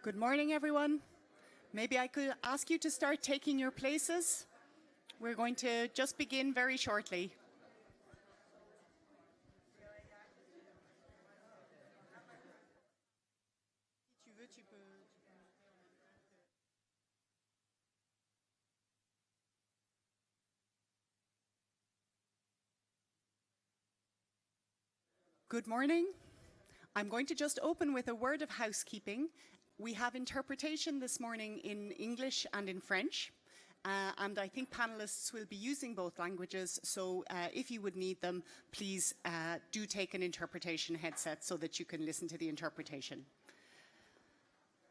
Good morning, everyone. Maybe I could ask you to start taking your places. We're going to just begin very shortly. Good morning. I'm going to just open with a word of housekeeping. We have interpretation this morning in English and in French, and I think panelists will be using both languages, so if you would need them, please do take an interpretation headset so that you can listen to the interpretation.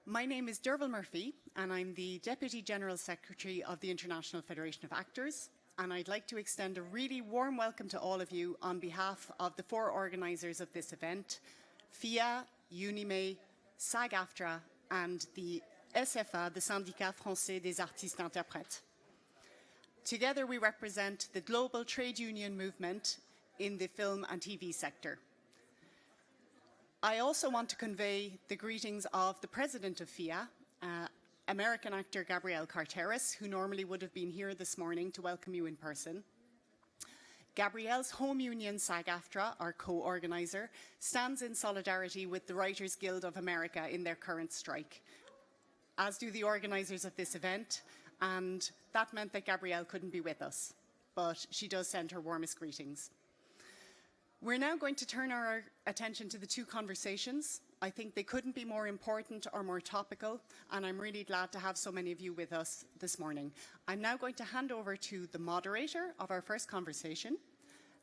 My name is Derval Murphy, and I'm the Deputy General Secretary of the International Federation of Actors, and I'd like to extend a really warm welcome to all of you on behalf of the 4 organisers of this event, FIA, UNI MEI, SAG-AFTRA, and the SFA, the Syndicat Français des Artistes Interprètes. Together we represent the global trade union movement in the film and TV sector. I also want to convey the greetings of the president of FIA, American actor Gabriel Carteris, who normally would have been here this morning to welcome you in person. Gabrielle's home union, SAG-AFTRA, our co-organiser, stands in solidarity with the Writers Guild of America in their current strike, as do the organisers of this event, and that meant that Gabrielle couldn't be with us, but she does send her warmest greetings. We're now going to turn our attention to the 2 conversations. I think they couldn't be more important or more topical, and I'm really glad to have so many of you with us this morning. I'm now going to hand over to the moderator of our first conversation.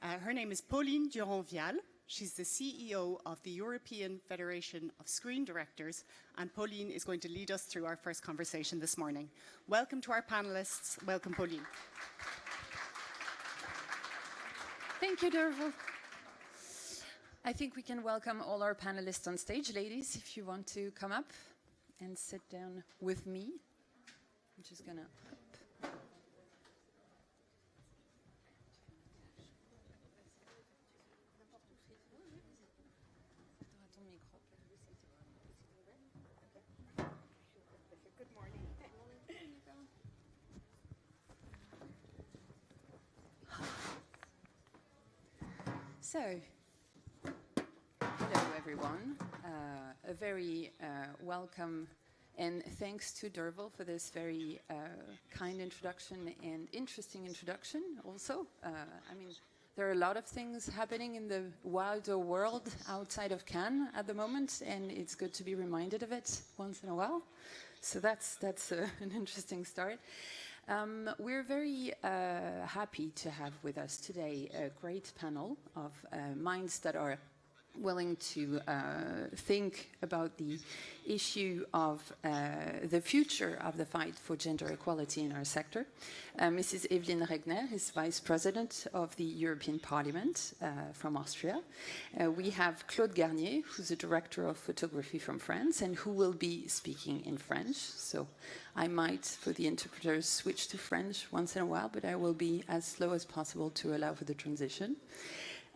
Her name is Pauline Durand-Vial. She's the CEO of the European Federation of Screen Directors, and Pauline is going to lead us through our first conversation this morning. Welcome to our panelists. Welcome, Pauline. Thank you, Derval. I think we can welcome all our panelists on stage. Ladies, if you want to come up and sit down with me. I'm just gonna... Good morning. So, hello everyone. A very welcome and thanks to Derval for this very kind introduction and interesting introduction also. I mean, there are a lot of things happening in the wider world outside of Cannes at the moment, and it's good to be reminded of it once in a while. So that's an interesting start. We're very happy to have with us today a great panel of minds that are willing to think about the issue of the future of the fight for gender equality in our sector. Mrs. Evelyn Regner is Vice President of the European Parliament from Austria. We have Claude Garnier, who's a Director of Photography from France and who will be speaking in French. So I might, for the interpreters, switch to French once in a while, but I will be as slow as possible to allow for the transition.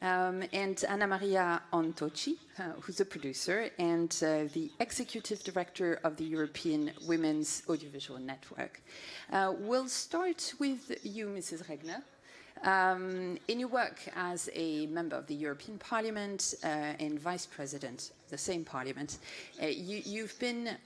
And Anna Maria Antocci, who's a producer and the Executive Director of the European Women's Audiovisual Network. We'll start with you, Mrs. Regner. In your work as a member of the European Parliament and Vice President of the same Parliament, you've been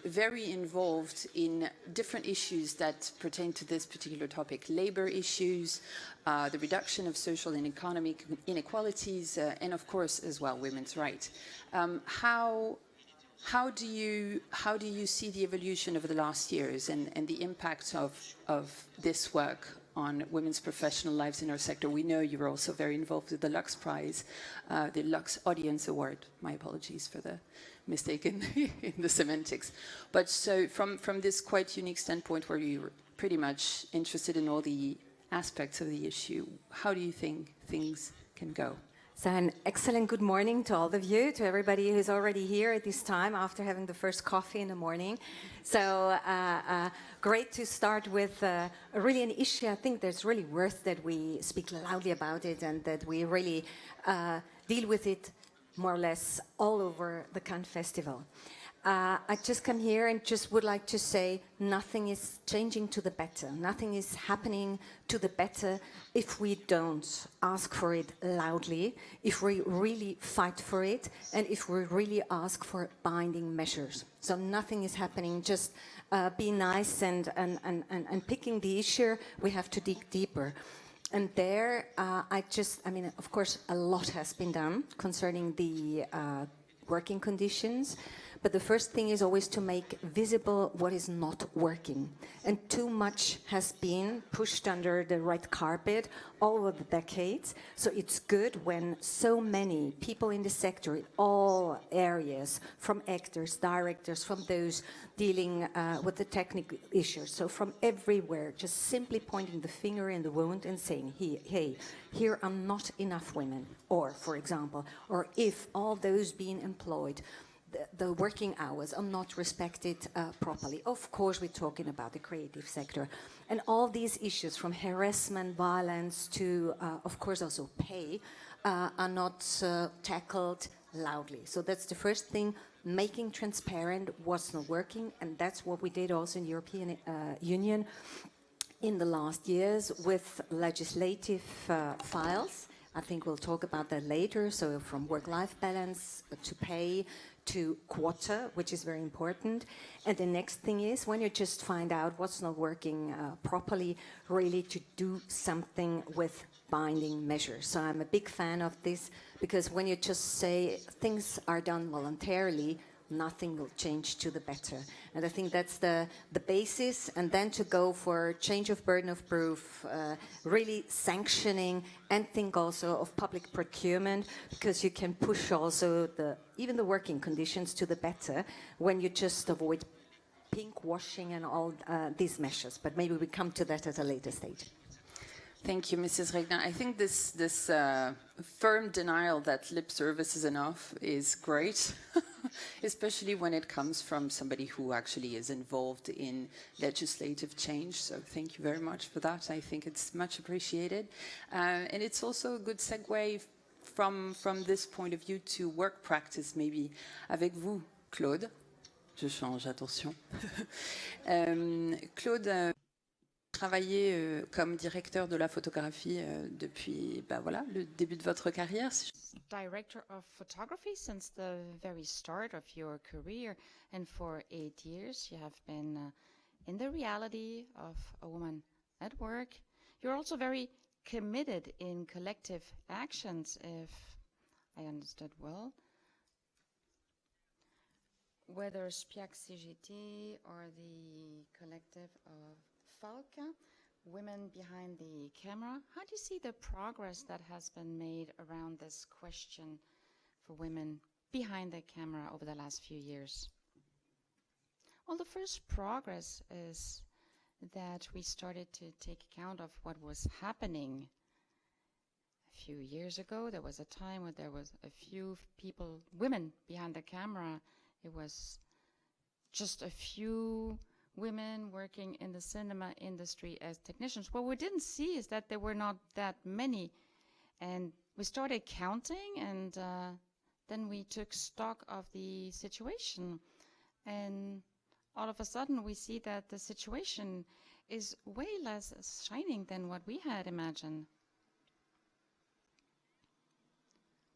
very involved in different issues that pertain to this particular topic, labor issues, the reduction of social and economic inequalities, and of course as well women's rights. How do you see the evolution over the last years and the impact of this work on women's professional lives in our sector? We know you're also very involved with the Lux Prize, the Lux Audience Award. My apologies for the mistake in the semantics. But so from this quite unique standpoint where you're pretty much interested in all the aspects of the issue, how do you think things can go? So an excellent good morning to all of you, to everybody who's already here at this time after having the first coffee in the morning. So great to start with really an issue I think that's really worth that we speak loudly about it and that we really deal with it more or less all over the Cannes Festival. I just come here and just would like to say nothing is changing to the better. Nothing is happening to the better if we don't ask for it loudly, if we really fight for it, and if we really ask for binding measures. So nothing is happening, just be nice and picking the issue. We have to dig deeper. And there, I mean, of course, a lot has been done concerning the working conditions. But the first thing is always to make visible what is not working. And too much has been pushed under the red carpet all over the decades. So it's good when so many people in the sector, in all areas, from actors, directors, from those dealing with the technical issues, so from everywhere, just simply pointing the finger in the wound and saying, hey, here are not enough women. Or, for example, or if all those being employed, the working hours are not respected properly. Of course, we're talking about the creative sector. And all these issues, from harassment, violence, to, of course, also pay, are not tackled loudly. So that's the first thing, making transparent what's not working. And that's what we did also in the European Union in the last years with legislative files. I think we'll talk about that later. So from work-life balance to pay, to quota, which is very important. And the next thing is, when you just find out what's not working properly, really to do something with binding measures. So I'm a big fan of this, because when you just say things are done voluntarily, nothing will change to the better. And I think that's the basis. And then to go for change of burden of proof, really sanctioning, and think also of public procurement, because you can push also even the working conditions to the better when you just avoid pink washing and all these measures. But maybe we come to that at a later stage. Thank you, Mrs. Regner. I think this firm denial that lip service is enough is great, especially when it comes from somebody who actually is involved in legislative change. So thank you very much for that. I think it's much appreciated. And it's also a good segue from this point of view to work practice, maybe avec vous, Claude. Je change, attention. Claude, travaillé comme directeur de la photographie depuis le début de votre carrière. Director of photography since the very start of your career, and for 8 years you have been in the reality of a woman at work. You're also very committed in collective actions, if I understood well. Whether SPIAC CGT or the collective of Falca, Women Behind the Camera. How do you see the progress that has been made around this question for women behind the camera over the last few years? Well, the first progress is that we started to take account of what was happening. A few years ago, there was a time when there was a few people, women behind the camera. It was just a few women working in the cinema industry as technicians. What we didn't see is that there were not that many. And we started counting, and then we took stock of the situation. And all of a sudden we see that the situation is way less shining than what we had imagined.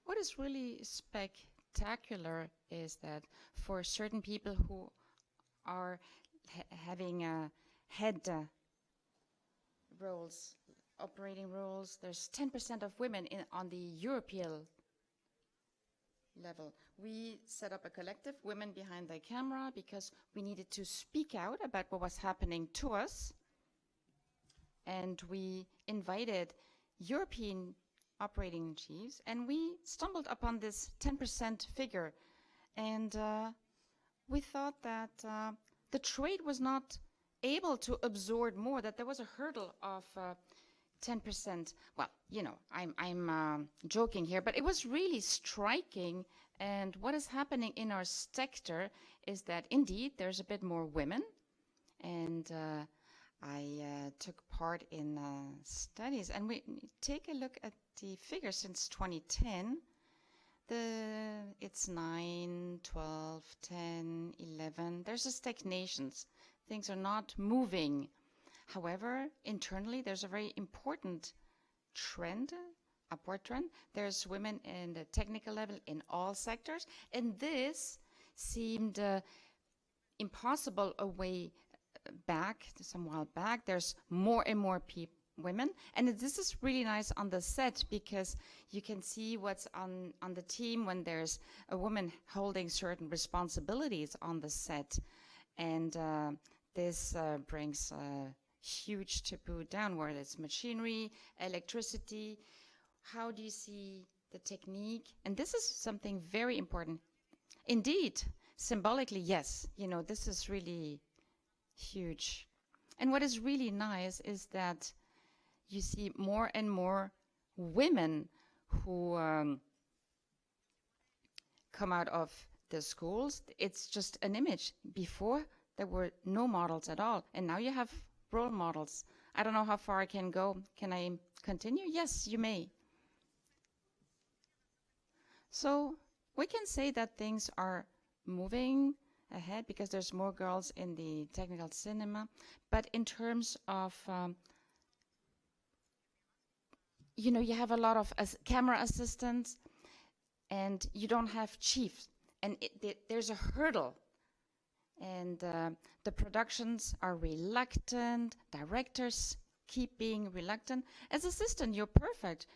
What is really spectacular is that for certain people who are having head roles, operating roles, there's 10% of women on the European level. We set up a collective, Women Behind the Camera, because we needed to speak out about what was happening to us. And we invited European operating chiefs, and we stumbled upon this 10% figure. And we thought that the trade was not able to absorb more, that there was a hurdle of 10%. Well, you know, I'm joking here, but it was really striking. And what is happening in our sector is that indeed there's a bit more women. And I took part in studies, and we take a look at the figures since 2010. it's 9, 12, 10, 11. There's a stagnation. Things are not moving. However, internally, there's a very important trend, upward trend. There's women in the technical level in all sectors, and this seemed impossible a way back, some while back. There's more and more women, and this is really nice on the set because you can see what's on the team when there's a woman holding certain responsibilities on the set, and this brings huge taboo down, whether it's machinery, electricity. How do you see the technique? And this is something very important. Indeed, symbolically, yes, you know, this is really huge. And what is really nice is that you see more and more women who come out of the schools. It's just an image. Before, there were no models at all, and now you have role models. I don't know how far I can go. Can I continue? Yes, you may. So we can say that things are moving ahead because there's more girls in the technical cinema. But in terms of, you know, you have a lot of camera assistants and you don't have chiefs. And there's a hurdle. And the productions are reluctant. Directors keep being reluctant. As assistant, you're perfect.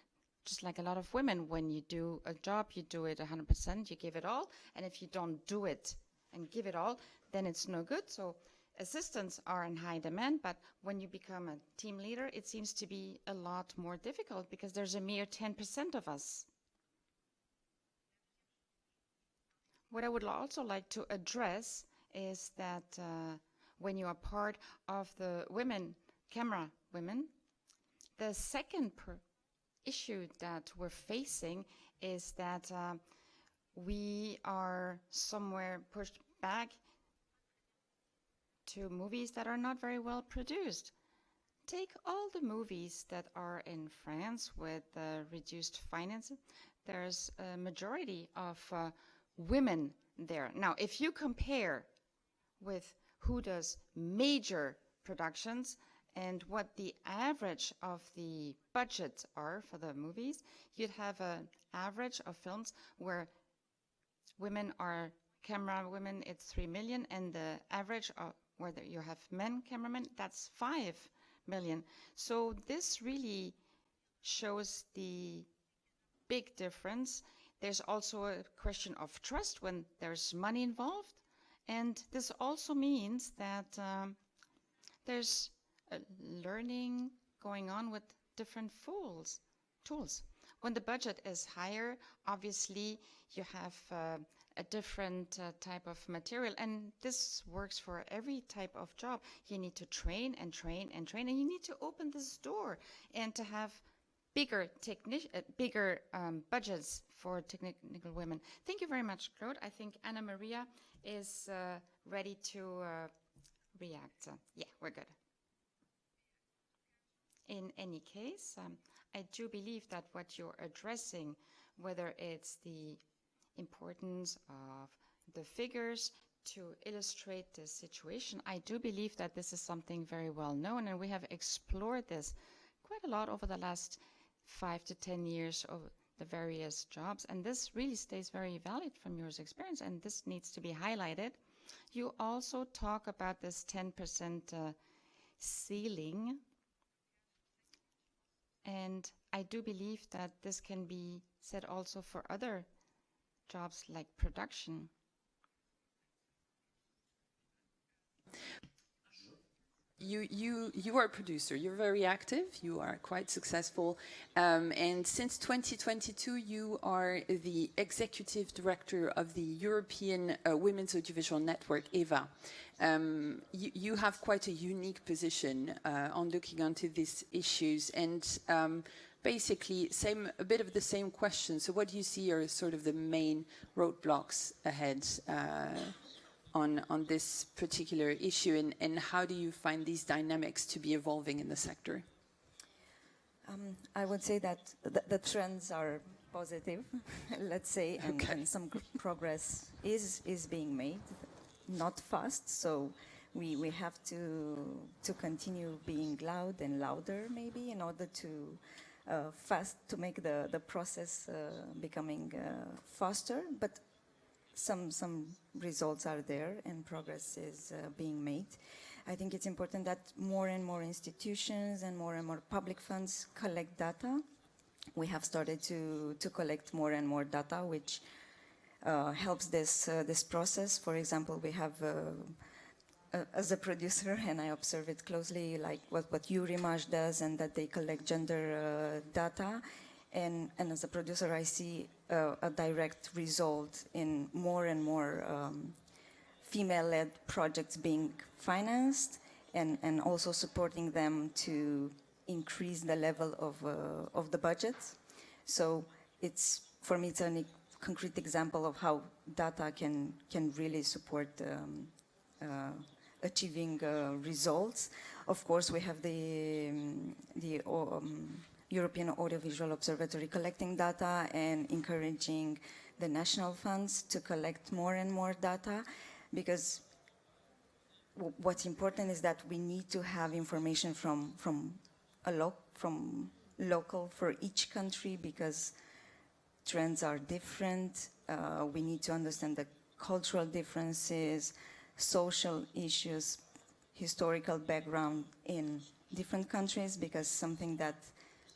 Just like a lot of women, when you do a job, you do it 100%, you give it all. And if you don't do it and give it all, then it's no good. So assistants are in high demand, but when you become a team leader, it seems to be a lot more difficult because there's a mere 10% of us. What I would also like to address is that when you are part of the camera women, the second issue that we're facing is that we are somewhere pushed back to movies that are not very well produced. Take all the movies that are in France with reduced finances. There's a majority of women there. Now, if you compare with who does major productions and what the average of the budgets are for the movies, you'd have an average of films where women are camera women, it's 3 million, and the average of where you have men cameramen, that's 5 million. So this really shows the big difference. There's also a question of trust when there's money involved, and this also means that there's learning going on with different tools. When the budget is higher, obviously you have a different type of material, and this works for every type of job. You need to train and train and train, and you need to open this door and to have bigger budgets for technical women. Thank you very much, Claude. I think Anna Maria is ready to react. Yeah, we're good. In any case, I do believe that what you're addressing, whether it's the importance of the figures to illustrate the situation, I do believe that this is something very well known, and we have explored this quite a lot over the last 5 to 10 years of the various jobs, and this really stays very valid from your experience, and this needs to be highlighted. You also talk about this 10% ceiling, and I do believe that this can be said also for other jobs like production. You are a producer. You're very active. You are quite successful. And since 2022, you are the executive director of the European Women's Audiovisual Network, EVA. You have quite a unique position on looking into these issues, and basically a bit of the same question. So what do you see are sort of the main roadblocks ahead on this particular issue, and how do you find these dynamics to be evolving in the sector? I would say that the trends are positive, let's say, and some progress is being made, not fast. So we have to continue being loud and louder, maybe, in order to to make the process becoming faster. But some results are there and progress is being made. I think it's important that more and more institutions and more public funds collect data. We have started to collect more and more data, which helps this process. For example, we have, as a producer, and I observe it closely, like what UNI MEI does, and that they collect gender data. And as a producer, I see a direct result in more and more female-led projects being financed, and also supporting them to increase the level of the budget. So for me, it's a concrete example of how data can really support achieving results. Of course, we have the European Audiovisual Observatory collecting data and encouraging the national funds to collect more and more data, because what's important is that we need to have information from local for each country, because trends are different. We need to understand the cultural differences, social issues, historical background in different countries, because something that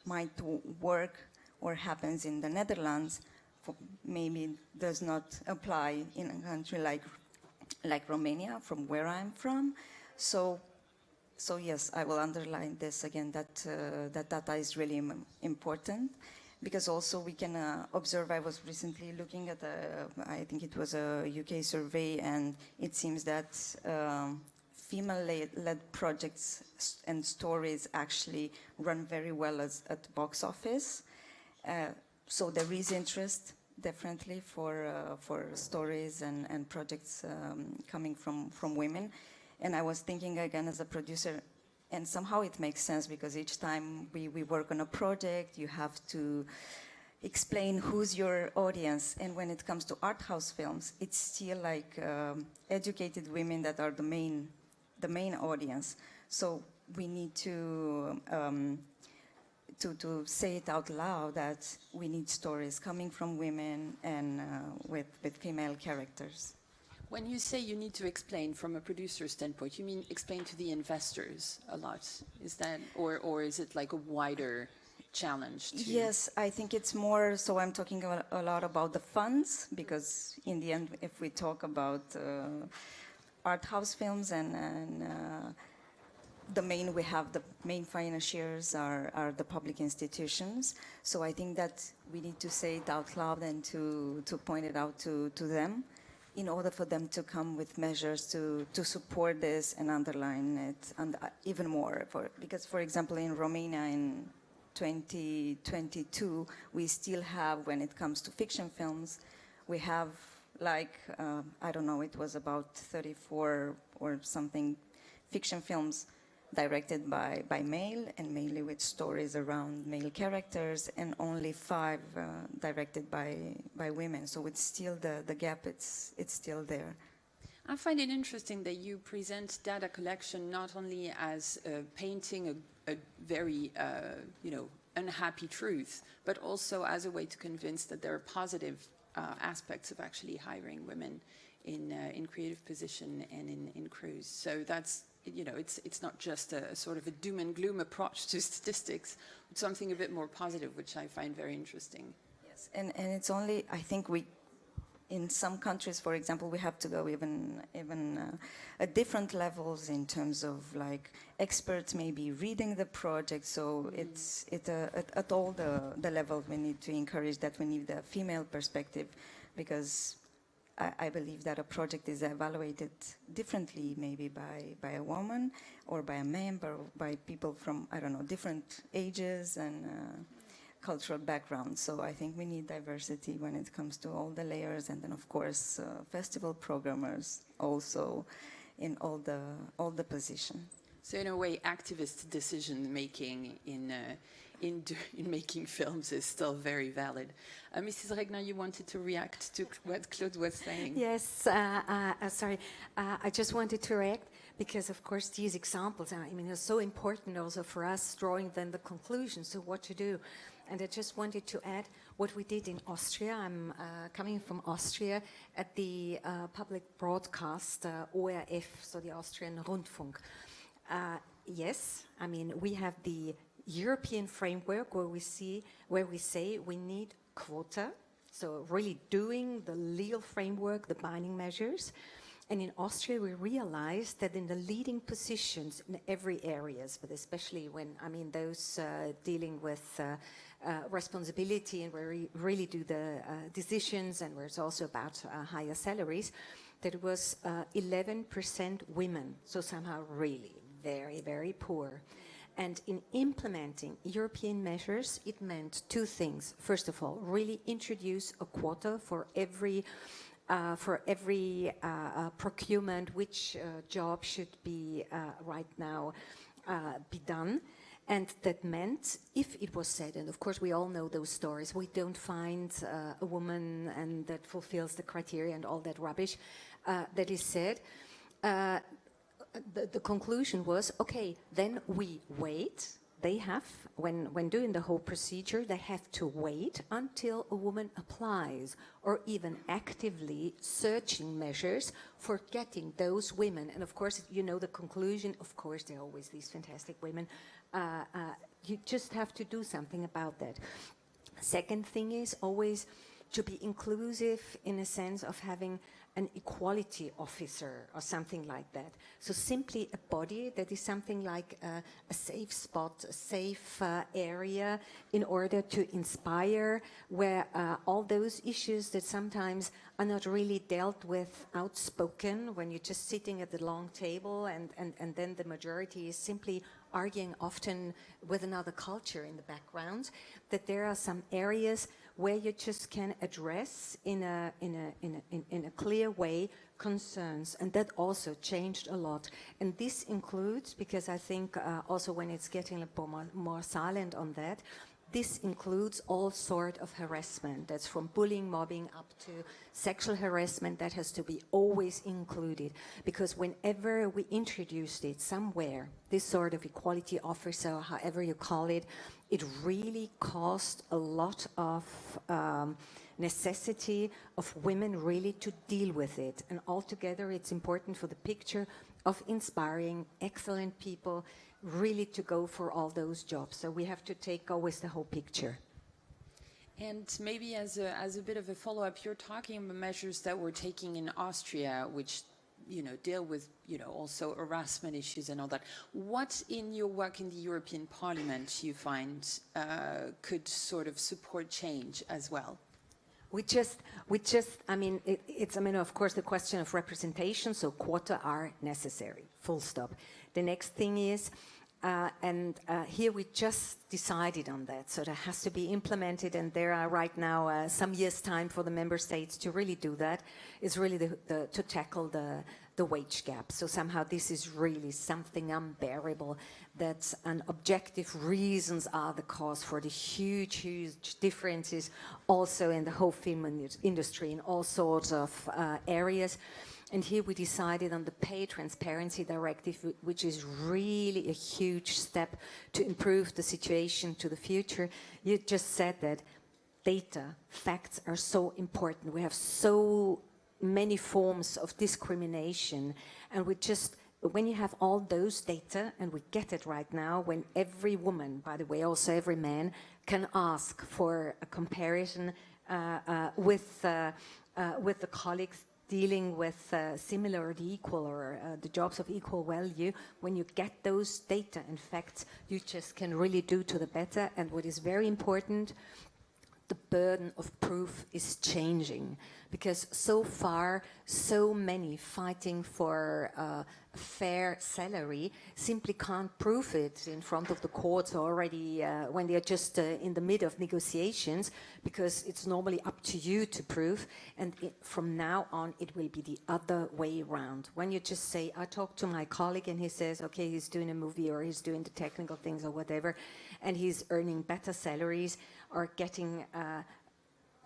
might work or happens in the Netherlands maybe does not apply in a country like Romania, from where I'm from. So yes, I will underline this again, that data is really important, because also we can observe. I was recently looking at I think it was a UK survey, and it seems that female-led projects and stories actually run very well at box office. So there is interest, definitely, for stories and projects coming from women. And I was thinking again as a producer, and somehow it makes sense, because each time we work on a project, you have to explain who's your audience. And when it comes to art house films, it's still like educated women that are the main audience. So we need to say it out loud, that we need stories coming from women and with female characters. When you say you need to explain from a producer standpoint, you mean explain to the investors a lot? Is that, or is it like a wider challenge? Yes, I think it's more, so I'm talking a lot about the funds, because in the end, if we talk about art house films and we have the main financiers are the public institutions. So I think that we need to say it out loud and to point it out to them, in order for them to come with measures to support this and underline it, and even more. Because, for example, in Romania in 2022, we still have, when it comes to fiction films, we have like, I don't know, it was about 34 or something fiction films directed by male, and mainly with stories around male characters, and only 5 directed by women. So it's still the gap, it's still there. I find it interesting that you present data collection not only as painting a very unhappy truth, but also as a way to convince that there are positive aspects of actually hiring women in creative position and in crews. So that's, it's not just a sort of a doom and gloom approach to statistics, but something a bit more positive, which I find very interesting. Yes, and it's only, I think in some countries, for example, we have to go even at different levels in terms of like experts maybe reading the project. So it's at all the levels we need to encourage that. We need the female perspective, because I believe that a project is evaluated differently, maybe by a woman or by a man, or by people from, I don't know, different ages and cultural backgrounds. So I think we need diversity when it comes to all the layers, and then of course festival programmers also in all the positions. So in a way, activist decision making in making films is still very valid. Mrs. Regner, you wanted to react to what Claude was saying. Yes, sorry. I just wanted to react because, of course, these examples, I mean, are so important also for us drawing then the conclusions to what to do. And I just wanted to add what we did in Austria. I'm coming from Austria at the public broadcast ORF, so the Austrian Rundfunk. Yes, I mean, we have the European framework where we say we need quota, so really doing the legal framework, the binding measures. And in Austria, we realized that in the leading positions in every areas, but especially when, I mean, those dealing with responsibility and where we really do the decisions and where it's also about higher salaries, that it was 11% women, so somehow really very, very poor. And in implementing European measures, it meant two things. First of all, really introduce a quota for every procurement, which job should be right now be done. And that meant, if it was said, and of course we all know those stories, we don't find a woman and that fulfills the criteria and all that rubbish that is said, the conclusion was, okay, then we wait. They have, when doing the whole procedure, they have to wait until a woman applies or even actively searching measures for getting those women. And of course, you know the conclusion, of course, there are always these fantastic women. You just have to do something about that. Second thing is always to be inclusive in a sense of having an equality officer or something like that. So simply a body that is something like a safe spot, a safe area in order to inspire where all those issues that sometimes are not really dealt with outspoken when you're just sitting at the long table and then the majority is simply arguing often with another culture in the background, that there are some areas where you just can address in a clear way concerns, and that also changed a lot. And this includes, because I think also when it's getting a bit more silent on that, this includes all sort of harassment. That's from bullying, mobbing up to sexual harassment. That has to be always included, because whenever we introduced it somewhere, this sort of equality officer, however you call it, it really caused a lot of necessity of women really to deal with it. And altogether, it's important for the picture of inspiring excellent people really to go for all those jobs. So we have to take always the whole picture. And maybe as a bit of a follow-up, you're talking about measures that we're taking in Austria, which deal with also harassment issues and all that. What in your work in the European Parliament you find could sort of support change as well? We just, I mean, of course, the question of representation, so quota are necessary, full stop. The next thing is, here we just decided on that, so that has to be implemented, and there are right now some years' time for the member states to really do that. It's really to tackle the wage gap. So somehow this is really something unbearable, that objective reasons are the cause for the huge differences also in the whole film industry in all sorts of areas. And here we decided on the Pay Transparency Directive, which is really a huge step to improve the situation to the future. You just said that data, facts are so important. We have so many forms of discrimination, and when you have all those data, and we get it right now, when every woman, by the way, also every man, can ask for a comparison with the colleagues dealing with similar or equal or the jobs of equal value, when you get those data and facts, you just can really do to the better. And what is very important, the burden of proof is changing, because so far so many fighting for a fair salary simply can't prove it in front of the courts already when they're just in the middle of negotiations, because it's normally up to you to prove, and from now on it will be the other way around. When you just say, I talked to my colleague and he says, okay, he's doing a movie or he's doing the technical things or whatever, and he's earning better salaries or getting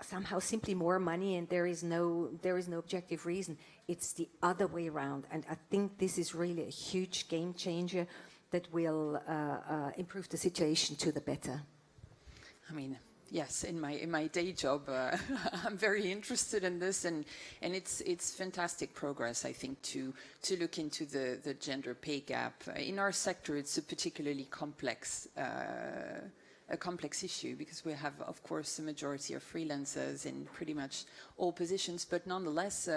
somehow simply more money, and there is no objective reason. It's the other way around, and I think this is really a huge game changer that will improve the situation to the better. I mean, yes, in my day job, I'm very interested in this, and it's fantastic progress, I think, to look into the gender pay gap. In our sector, it's a particularly complex issue, because we have, of course, the majority of freelancers in pretty much all positions, but nonetheless...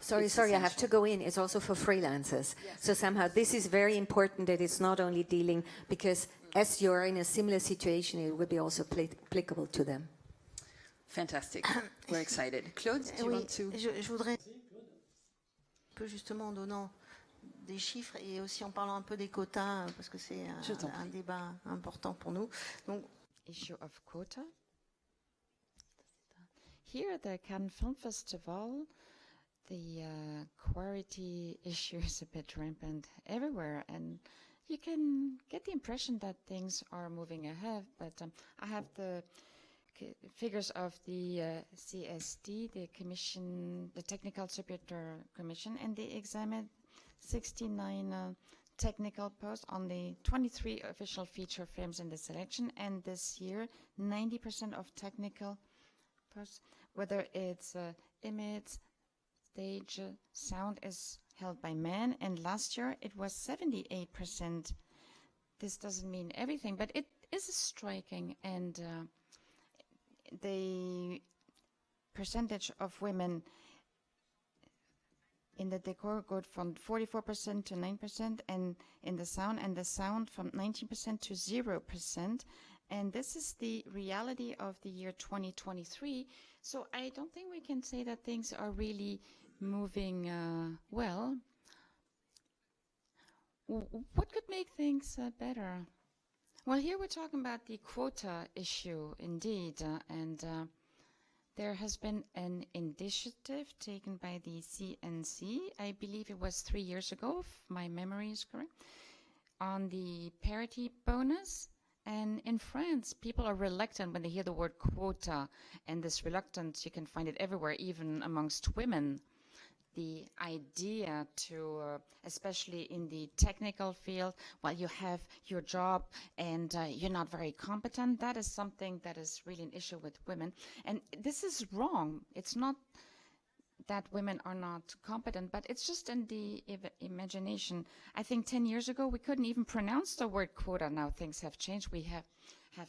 Sorry, I have to go in. It's also for freelancers. Yes. So somehow this is very important, that it's not only dealing, because as you're in a similar situation, it will be also applicable to them. Fantastic. We're excited. Claude, do you want to... Je voudrais, un peu justement en donnant des chiffres et aussi en parlant un peu des quotas, parce que c'est un débat important pour nous. Donc, issue of quota. Here at the Cannes Film Festival, the quality issue is a bit rampant everywhere, and you can get the impression that things are moving ahead, but I have the figures of the CSD, the Commission, the Technical Superior Commission, and they examined 69 technical posts on the 23 official feature films in the selection, and this year 90% of technical posts, whether it's image, stage, sound, is held by men, and last year it was 78%. This doesn't mean everything, but it is striking, and the percentage of women in the decor go from 44% to 9%, and in the sound from 19% to 0%. And this is the reality of the year 2023. So I don't think we can say that things are really moving well. What could make things better? Well, here we're talking about the quota issue, indeed, and there has been an initiative taken by the CNC, I believe it was 3 years ago, if my memory is correct, on the parity bonus. And in France, people are reluctant when they hear the word quota, and this reluctance, you can find it everywhere, even amongst women. The idea to, especially in the technical field, while you have your job and you're not very competent, that is something that is really an issue with women. And this is wrong. It's not that women are not competent, but it's just in the imagination. I think 10 years ago, we couldn't even pronounce the word quota. Now things have changed. We have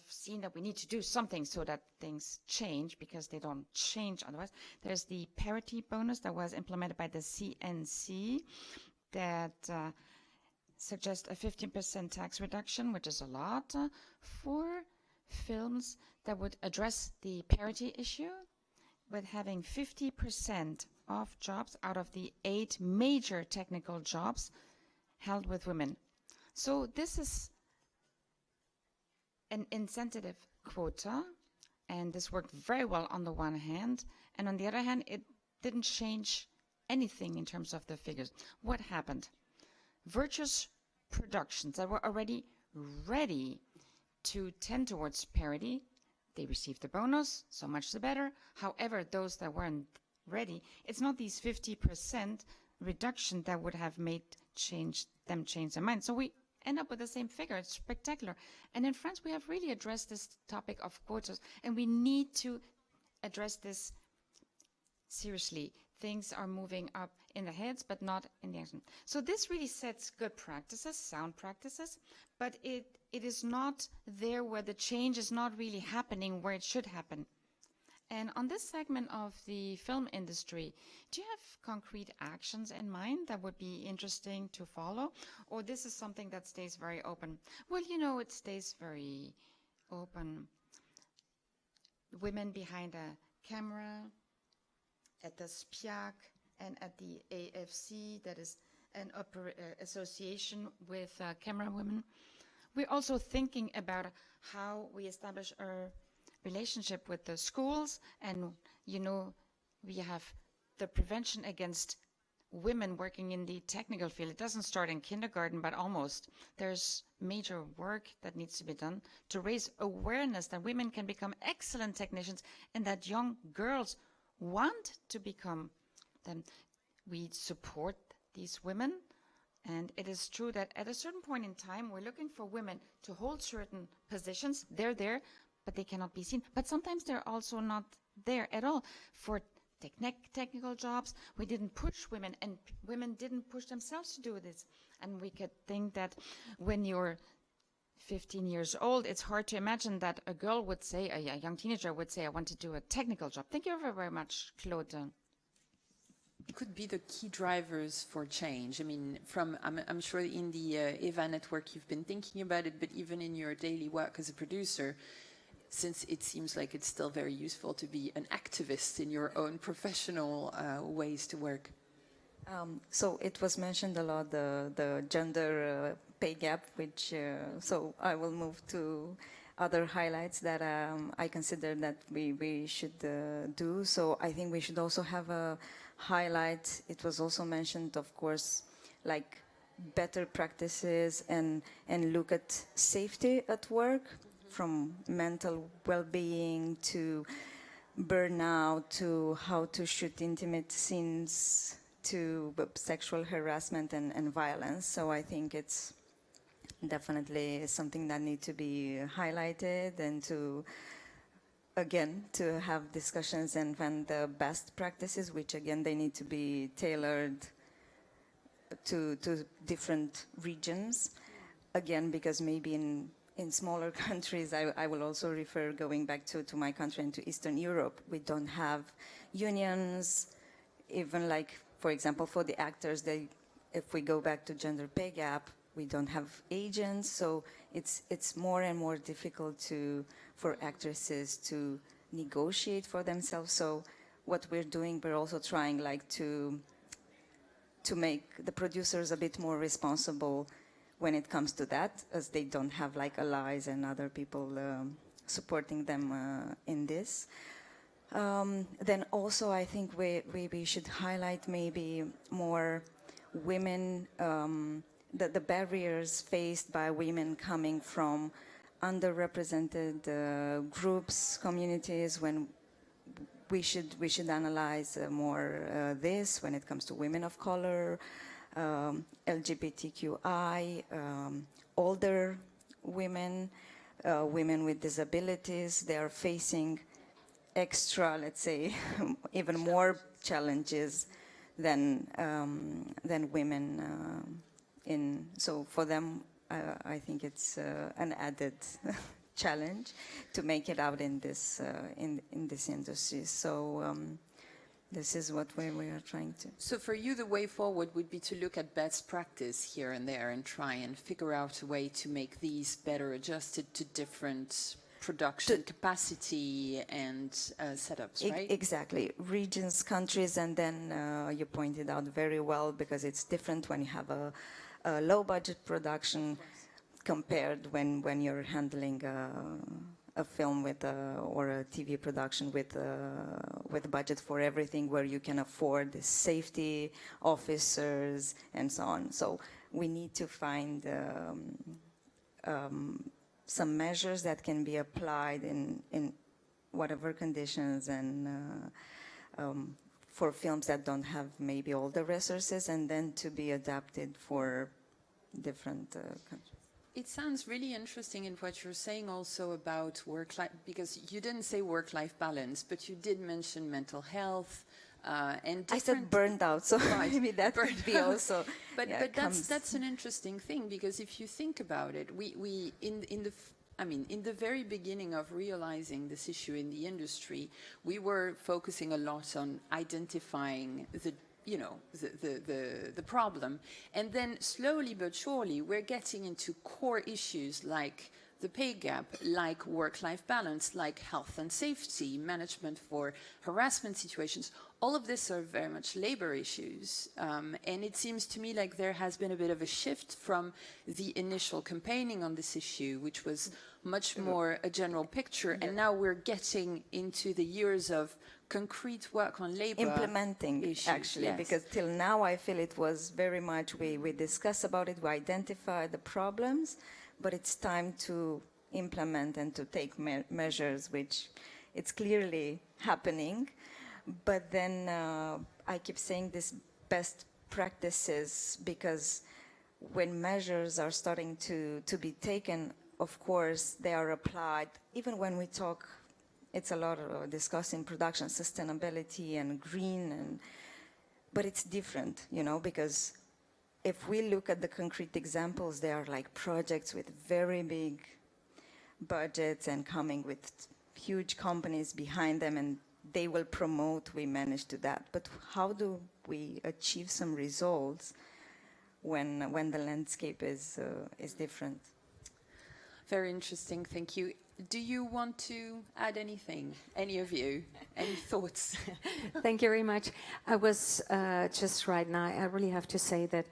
seen that we need to do something so that things change, because they don't change otherwise. There's the parity bonus that was implemented by the CNC that suggests a 15% tax reduction, which is a lot, for films that would address the parity issue, with having 50% of jobs out of the 8 major technical jobs held with women. So this is an incentive quota, and this worked very well on the one hand, and on the other hand, it didn't change anything in terms of the figures. What happened? Virtuous productions that were already ready to tend towards parity, they received the bonus, so much the better. However, those that weren't ready, it's not these 50% reduction that would have made them change their mind. So we end up with the same figure. It's spectacular. And in France, we have really addressed this topic of quotas, and we need to address this seriously. Things are moving up in the heads, but not in the action. So this really sets good practices, sound practices, but it is not there where the change is not really happening where it should happen. And on this segment of the film industry, do you have concrete actions in mind that would be interesting to follow? Or this is something that stays very open? Well, you know, it stays very open. women behind a camera, at the SPIAC, and at the AFC, that is an association with camera women. We're also thinking about how we establish our relationship with the schools, and you know, we have the prevention against women working in the technical field. It doesn't start in kindergarten, but almost. There's major work that needs to be done to raise awareness that women can become excellent technicians and that young girls want to become them. We support these women, and it is true that at a certain point in time, we're looking for women to hold certain positions. They're there, but they cannot be seen. But sometimes they're also not there at all. For technical jobs, we didn't push women, and women didn't push themselves to do this. And we could think that when you're 15 years old, it's hard to imagine that a girl would say, a young teenager would say, I want to do a technical job. Thank you very much, Claude. It could be the key drivers for change. I mean, I'm sure in the EVA network you've been thinking about it, but even in your daily work as a producer, since it seems like it's still very useful to be an activist in your own professional ways to work. So it was mentioned a lot, the gender pay gap, which, so I will move to other highlights that I consider that we should do. So I think we should also have a highlight. It was also mentioned, of course, like better practices and look at safety at work, from mental well-being to burnout to how to shoot intimate scenes to sexual harassment and violence. So I think it's definitely something that needs to be highlighted, and to, again, to have discussions and find the best practices, which again, they need to be tailored to different regions. Again, because maybe in smaller countries, I will also refer, going back to my country and to Eastern Europe, we don't have unions, even like, for example, for the actors, if we go back to gender pay gap, we don't have agents, so it's more and more difficult for actresses to negotiate for themselves. So what we're doing, we're also trying like to make the producers a bit more responsible when it comes to that, as they don't have like allies and other people supporting them in this. Then also I think we should highlight maybe more women, the barriers faced by women coming from underrepresented groups, communities, when we should analyze more this when it comes to women of color, LGBTQI, older women, women with disabilities. They are facing extra, let's say, even more challenges than women. So for them, I think it's an added challenge to make it out in this industry. So this is what we are trying to. So for you, the way forward would be to look at best practice here and there and try and figure out a way to make these better adjusted to different production capacity and setups, right? Exactly. Regions, countries, and then you pointed out very well, because it's different when you have a low budget production compared when you're handling a film with or a TV production with budget for everything, where you can afford the safety officers and so on. So we need to find some measures that can be applied in whatever conditions, and for films that don't have maybe all the resources, and then to be adapted for different countries. It sounds really interesting in what you're saying also about work-life, because you didn't say work-life balance, but you did mention mental health and I said burned out, so right, maybe that could be also. But yeah, that's an interesting thing, because if you think about it, we in the very beginning of realizing this issue in the industry, we were focusing a lot on identifying the problem, and then slowly but surely we're getting into core issues like the pay gap, like work-life balance, like health and safety, management for harassment situations. All of this are very much labor issues. And it seems to me like there has been a bit of a shift from the initial campaigning on this issue, which was much more a general picture. And now we're getting into the years of concrete work on labor implementing issues, actually, yes. because till now I feel it was very much we discuss about it, we identify the problems, but it's time to implement and to take measures, which it's clearly happening. But then I keep saying this best practices, because when measures are starting to be taken, of course they are applied. Even when we talk, it's a lot of discussing production sustainability and green, but it's different, you know, because if we look at the concrete examples, they are like projects with very big budgets and coming with huge companies behind them, and they will promote, we manage to that. But how do we achieve some results when the landscape is different? Very interesting, thank you. Do you want to add anything, any of you? Any thoughts? Thank you very much. I was just right now, I really have to say that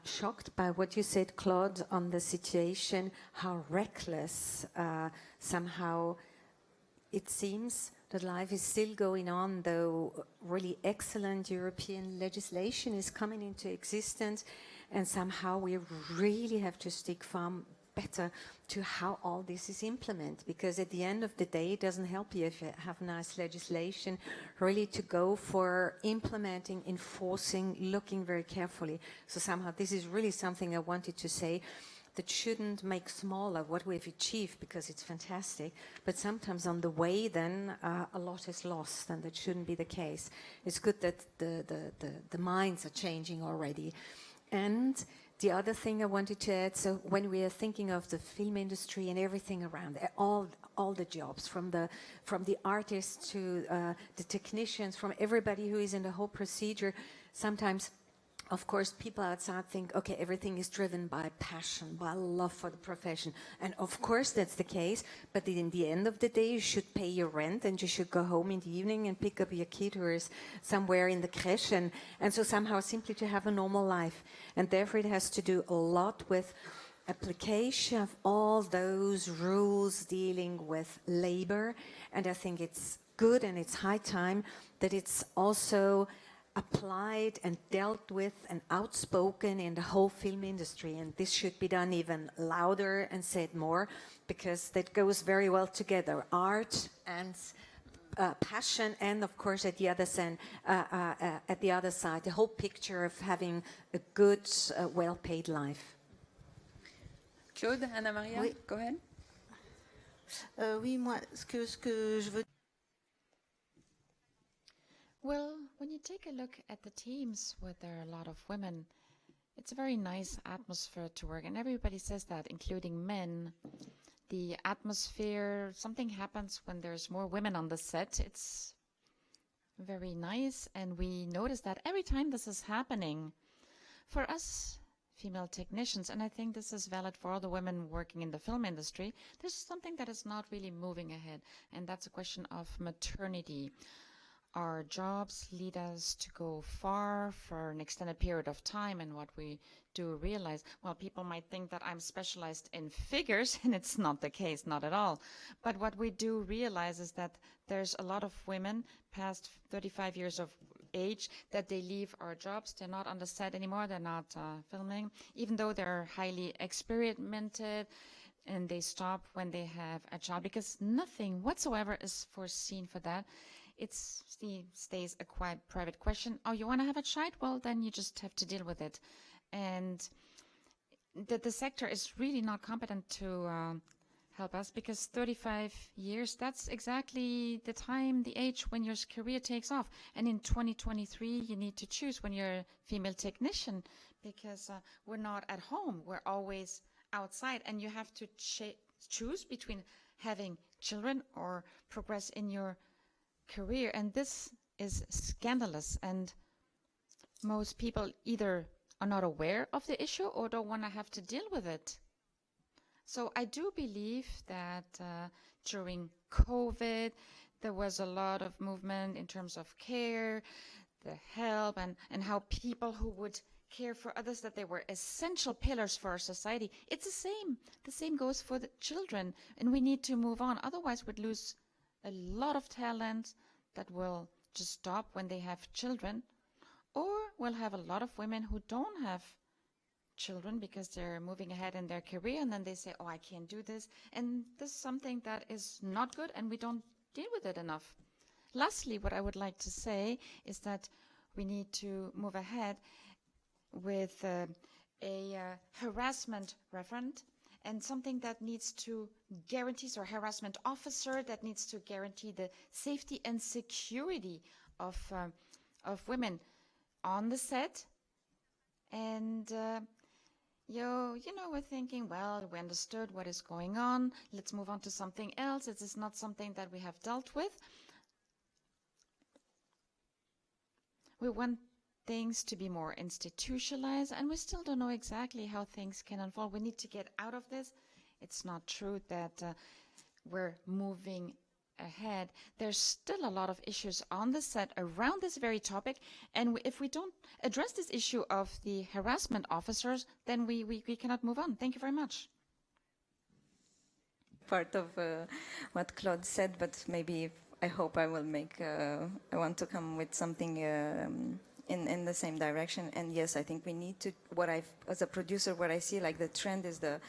shocked by what you said, Claude, on the situation, how reckless somehow it seems that life is still going on, though really excellent European legislation is coming into existence, and somehow we really have to stick firm better to how all this is implemented, because at the end of the day it doesn't help you if you have nice legislation, really to go for implementing, enforcing, looking very carefully. So somehow this is really something I wanted to say, that shouldn't make smaller what we've achieved, because it's fantastic, but sometimes on the way then a lot is lost, and that shouldn't be the case. It's good that the minds are changing already. And the other thing I wanted to add, so when we are thinking of the film industry and everything around, all the jobs, from the artists to the technicians, from everybody who is in the whole procedure, sometimes, of course, people outside think, okay, everything is driven by passion, by love for the profession. And of course that's the case, but in the end of the day, you should pay your rent, and you should go home in the evening and pick up your kid who is somewhere in the creche, and so somehow simply to have a normal life. And therefore it has to do a lot with application of all those rules dealing with labor. And I think it's good, and it's high time that it's also applied and dealt with and outspoken in the whole film industry. And this should be done even louder and said more, because that goes very well together, art and passion, and of course at the other side, the whole picture of having a good, well-paid life. Claude, Anna Maria, Oui. go ahead. Oui, moi, ce que je veux. Well, when you take a look at the teams where there are a lot of women, it's a very nice atmosphere to work, and everybody says that, including men. The atmosphere, something happens when there's more women on the set. It's very nice, and we notice that every time this is happening. For us female technicians, and I think this is valid for all the women working in the film industry, there's something that is not really moving ahead, and that's a question of maternity. Our jobs lead us to go far for an extended period of time, and what we do realize, well, people might think that I'm specialized in figures, and it's not the case, not at all. But what we do realize is that there's a lot of women past 35 years of age that they leave our jobs. They're not on the set anymore, they're not filming, even though they're highly experimented, and they stop when they have a child, because nothing whatsoever is foreseen for that. It stays a quite private question. Oh, you want to have a child? Well, then you just have to deal with it. And the sector is really not competent to help us, because 35 years, that's exactly the time, the age when your career takes off. And in 2023, you need to choose when you're a female technician, because we're not at home. We're always outside, and you have to choose between having children or progress in your career, and this is scandalous, and most people either are not aware of the issue or don't want to have to deal with it. So I do believe that during COVID, there was a lot of movement in terms of care, the help, and how people who would care for others, that they were essential pillars for our society. It's the same. The same goes for the children, and we need to move on. Otherwise, we'd lose a lot of talent that will just stop when they have children, or we'll have a lot of women who don't have children because they're moving ahead in their career, and then they say, oh, I can't do this. And this is something that is not good, and we don't deal with it enough. Lastly, what I would like to say is that we need to move ahead with a harassment referent, and something that needs to guarantee, or harassment officer that needs to guarantee the safety and security of women on the set. And you know, we're thinking, well, we understood what is going on. Let's move on to something else. This is not something that we have dealt with. We want things to be more institutionalized, and we still don't know exactly how things can unfold. We need to get out of this. It's not true that we're moving ahead. There's still a lot of issues on the set around this very topic, and if we don't address this issue of the harassment officers, then we cannot move on. Thank you very much. Part of what Claude said, but maybe I hope I will make, I want to come with something in the same direction. And yes, I think we need to, as a producer, what I see like the trend is the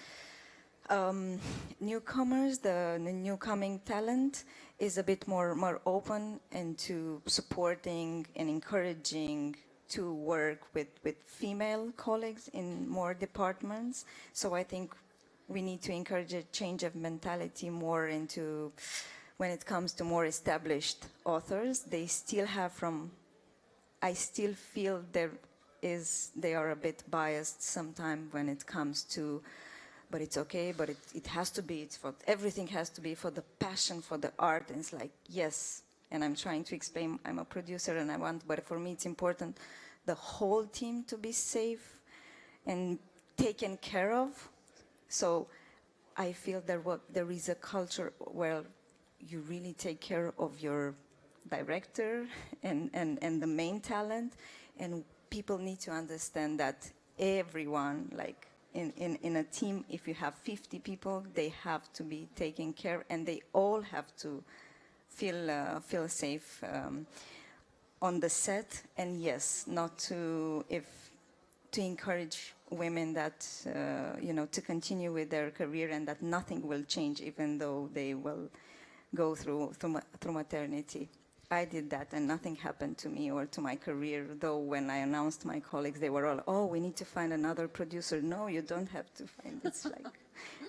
newcomers, the new coming talent is a bit more open and to supporting and encouraging to work with female colleagues in more departments. So I think we need to encourage a change of mentality more into when it comes to more established authors. They still have I still feel they are a bit biased sometimes when it comes to, but it's okay, but it has to be, everything has to be for the passion for the art. And it's like, yes, and I'm trying to explain, I'm a producer and but for me it's important the whole team to be safe and taken care of. So I feel there is a culture where you really take care of your director and the main talent, and people need to understand that everyone, like in a team, if you have 50 people, they have to be taken care, and they all have to feel safe on the set. And yes, to encourage women that to continue with their career, and that nothing will change even though they will go through maternity. I did that and nothing happened to me or to my career, though when I announced my colleagues, they were all, oh, we need to find another producer. No, you don't have to find, it's like,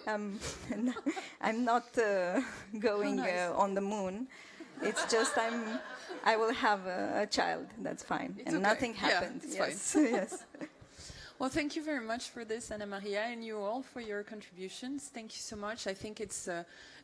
I'm not going on the moon. It's just I will have a child, that's fine. It's and okay. Nothing happened. Yeah, it's Yes. fine. Yes. Well, thank you very much for this, Anna Maria, and you all for your contributions. Thank you so much. I think it's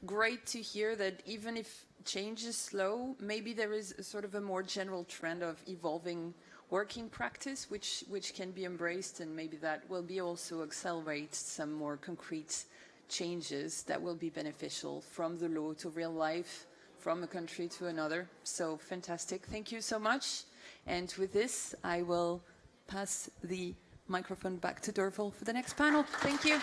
great to hear that even if change is slow, maybe there is a sort of a more general trend of evolving working practice, which can be embraced, and maybe that will be also accelerate some more concrete changes that will be beneficial from the law to real life, from a country to another. So fantastic. Thank you so much. And with this, I will pass the microphone back to Derval for the next panel. Thank you.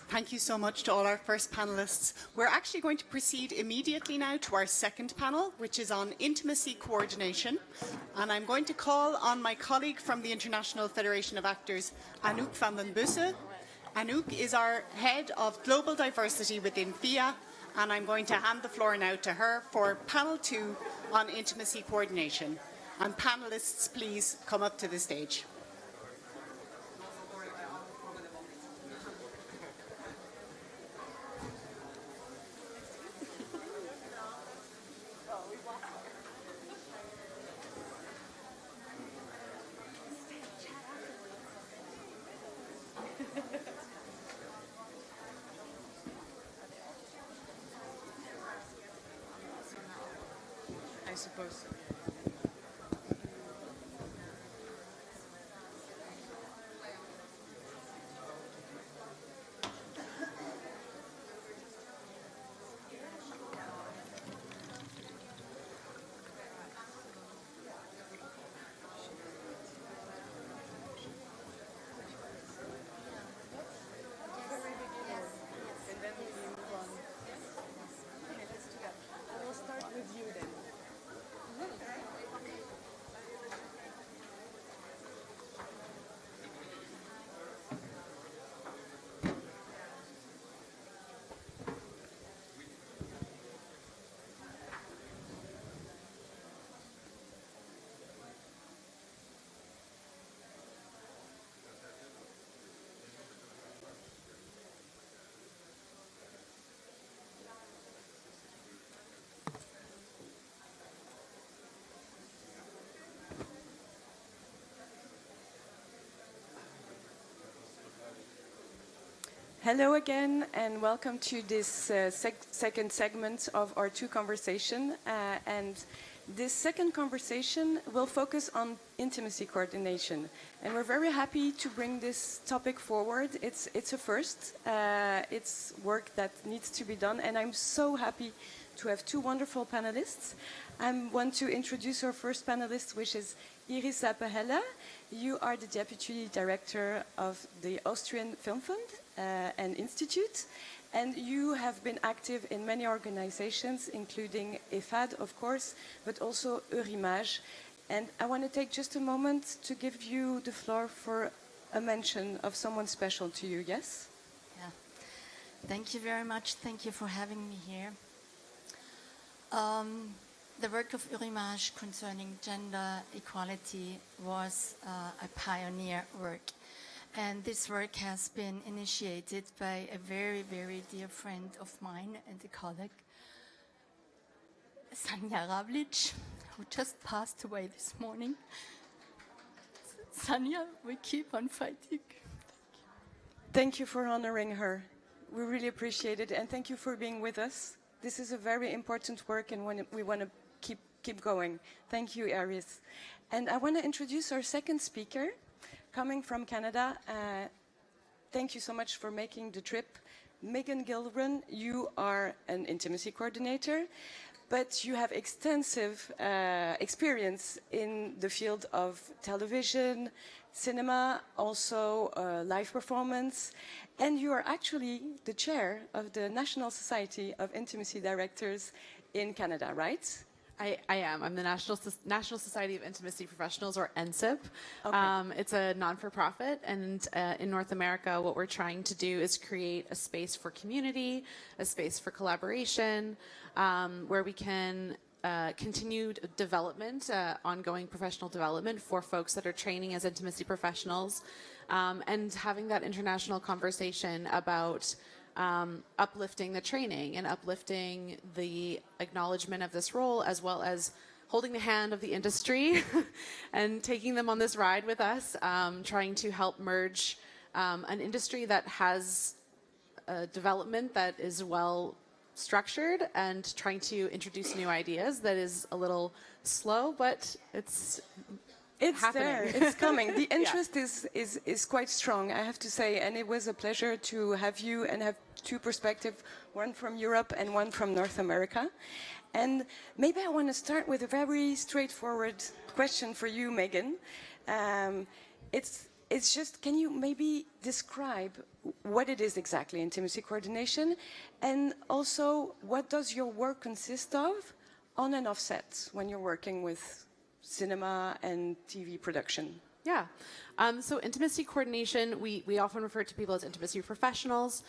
Thank you so much to all our first panelists. We're actually going to proceed immediately now to our second panel, which is on intimacy coordination. And I'm going to call on my colleague from the International Federation of Actors, Anouk van den Bussen. Anouk is our head of global diversity within FIA, and I'm going to hand the floor now to her for panel 2 on intimacy coordination. And panelists, please come up to the stage. I suppose so. Hello again, and welcome to this second segment of our two conversation. And this second conversation will focus on intimacy coordination. And we're very happy to bring this topic forward. It's a first. It's work that needs to be done. And I'm so happy to have two wonderful panelists. I want to introduce our first panelist, which is Iris Zappehella. You are the Deputy Director of the Austrian Film Fund and Institute, and you have been active in many organizations, including EFAD, of course, but also UNI. And I want to take just a moment to give you the floor for a mention of someone special to you, yes? Yeah. Thank you very much. Thank you for having me here. The work of UNI concerning gender equality was a pioneer work. And this work has been initiated by a very, very dear friend of mine and a colleague, Sanja Ravlic, who just passed away this morning. Sanja, we keep on fighting. Thank you for honoring her. We really appreciate it, and thank you for being with us. This is a very important work, and we want to keep going. Thank you, Iris. And I want to introduce our second speaker, coming from Canada. Thank you so much for making the trip. Megan Gilrun, you are an intimacy coordinator, but you have extensive experience in the field of television, cinema, also live performance, and you are actually the chair of the National Society of Intimacy Directors in Canada, right? I am. I'm the National Society of Intimacy Professionals, or NSIP. Okay. It's a non-for-profit, and in North America, what we're trying to do is create a space for community, a space for collaboration, where we can continue development, ongoing professional development for folks that are training as intimacy professionals, and having that international conversation about uplifting the training and uplifting the acknowledgement of this role, as well as holding the hand of the industry and taking them on this ride with us, trying to help merge an industry that has a development that is well structured and trying to introduce new ideas that is a little slow, but it's happening. There, it's coming. The interest is quite strong, I have to say, and it was a pleasure to have you and have two perspectives, one from Europe and one from North America. And maybe I want to start with a very straightforward question for you, Megan. It's just, can you maybe describe what it is exactly, intimacy coordination, and also what does your work consist of on and off set when you're working with cinema and TV production? Yeah. So intimacy coordination, we often refer to people as intimacy professionals.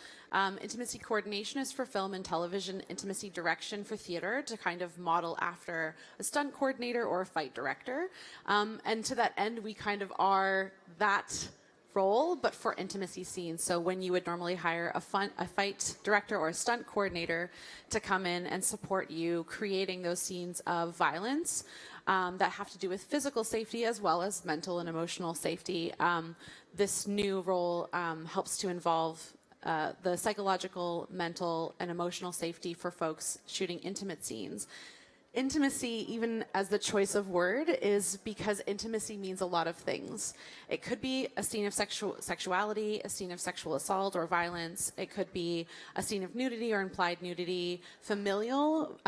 Intimacy coordination is for film and television, intimacy direction for theater, to kind of model after a stunt coordinator or a fight director. And to that end, we kind of are that role, but for intimacy scenes. So when you would normally hire a fight director or a stunt coordinator to come in and support you creating those scenes of violence, that have to do with physical safety as well as mental and emotional safety. This new role helps to involve the psychological, mental, and emotional safety for folks shooting intimate scenes. intimacy, even as the choice of word, is because intimacy means a lot of things. It could be a scene of sexuality, a scene of sexual assault or violence. It could be a scene of nudity or implied nudity, familial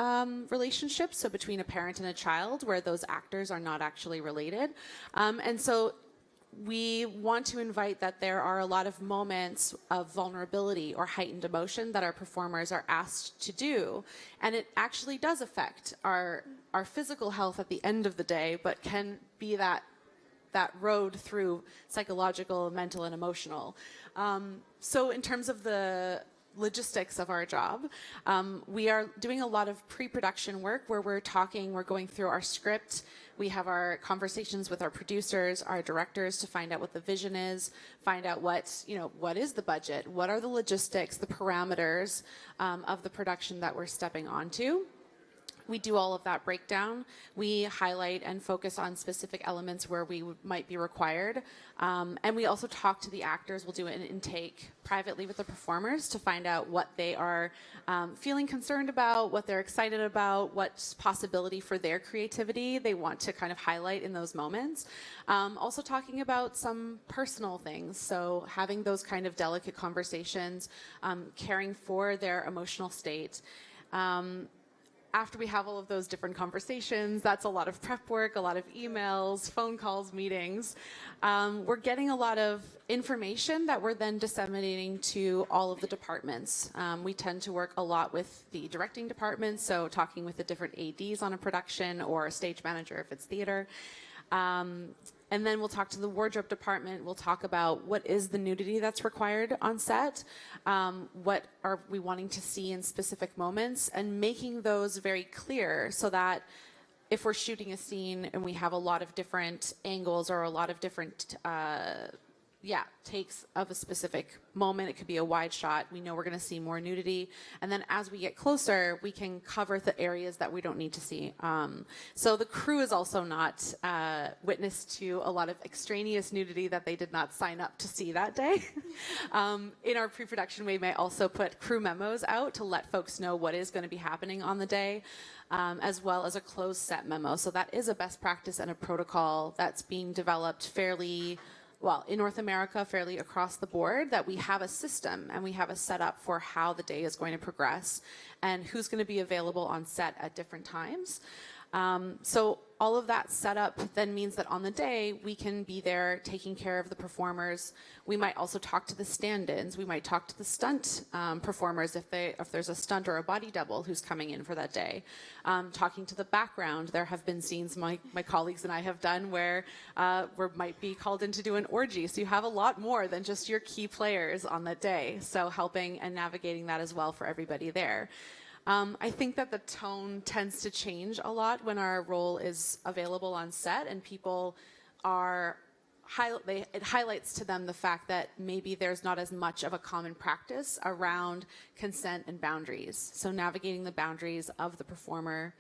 relationships, so between a parent and a child, where those actors are not actually related. And so we want to invite that there are a lot of moments of vulnerability or heightened emotion that our performers are asked to do. And it actually does affect our physical health at the end of the day, but can be that road through psychological, mental, and emotional. So in terms of the logistics of our job, we are doing a lot of pre-production work where we're going through our script. We have our conversations with our producers, our directors, to find out what the vision is, find out what is the budget, what are the logistics, the parameters of the production that we're stepping onto. We do all of that breakdown. We highlight and focus on specific elements where we might be required. And we also talk to the actors. We'll do an intake privately with the performers to find out what they are feeling concerned about, what they're excited about, what possibility for their creativity they want to kind of highlight in those moments. Also talking about some personal things. So having those kind of delicate conversations, caring for their emotional state. After we have all of those different conversations, that's a lot of prep work, a lot of emails, phone calls, meetings. We're getting a lot of information that we're then disseminating to all of the departments. We tend to work a lot with the directing department, so talking with the different ADs on a production or a stage manager if it's theater. And then we'll talk to the wardrobe department. We'll talk about what is the nudity that's required on set, what are we wanting to see in specific moments, and making those very clear so that if we're shooting a scene and we have a lot of different angles or a lot of different takes of a specific moment. It could be a wide shot. We know we're going to see more nudity. And then as we get closer, we can cover the areas that we don't need to see. So the crew is also not witness to a lot of extraneous nudity that they did not sign up to see that day. In our pre-production, we may also put crew memos out to let folks know what is going to be happening on the day. As well as a closed set memo. So that is a best practice and a protocol that's being developed fairly well, in North America, fairly across the board, that we have a system and we have a setup for how the day is going to progress and who's going to be available on set at different times. So all of that setup then means that on the day, we can be there taking care of the performers. We might also talk to the stand-ins. We might talk to the stunt performers if there's a stunt or a body double who's coming in for that day. Talking to the background. There have been scenes my colleagues and I have done where we might be called in to do an orgy. So you have a lot more than just your key players on that day. So helping and navigating that as well for everybody there. I think that the tone tends to change a lot when our role is available on set and people are, it highlights to them the fact that maybe there's not as much of a common practice around consent and boundaries. So navigating the boundaries of the performer,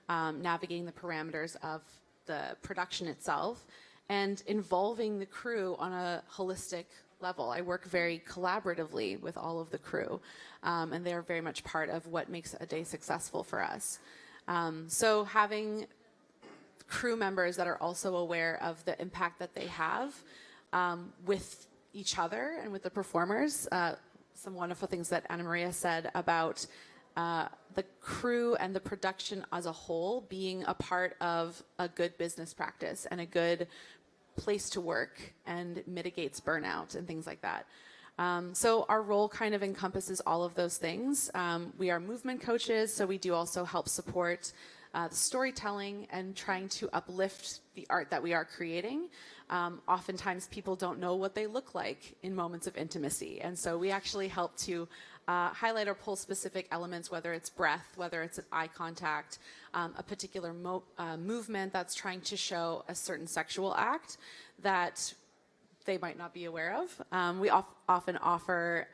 navigating the parameters of the production itself, and involving the crew on a holistic level. I work very collaboratively with all of the crew, and they're very much part of what makes a day successful for us. So having crew members that are also aware of the impact that they have with each other and with the performers. Some wonderful things that Anna Maria said about the crew and the production as a whole being a part of a good business practice and a good place to work and mitigates burnout and things like that. So our role kind of encompasses all of those things. We are movement coaches, so we do also help support the storytelling and trying to uplift the art that we are creating. Oftentimes people don't know what they look like in moments of intimacy, and so we actually help to highlight or pull specific elements, whether it's breath, whether it's an eye contact, a particular movement that's trying to show a certain sexual act that they might not be aware of. We often offer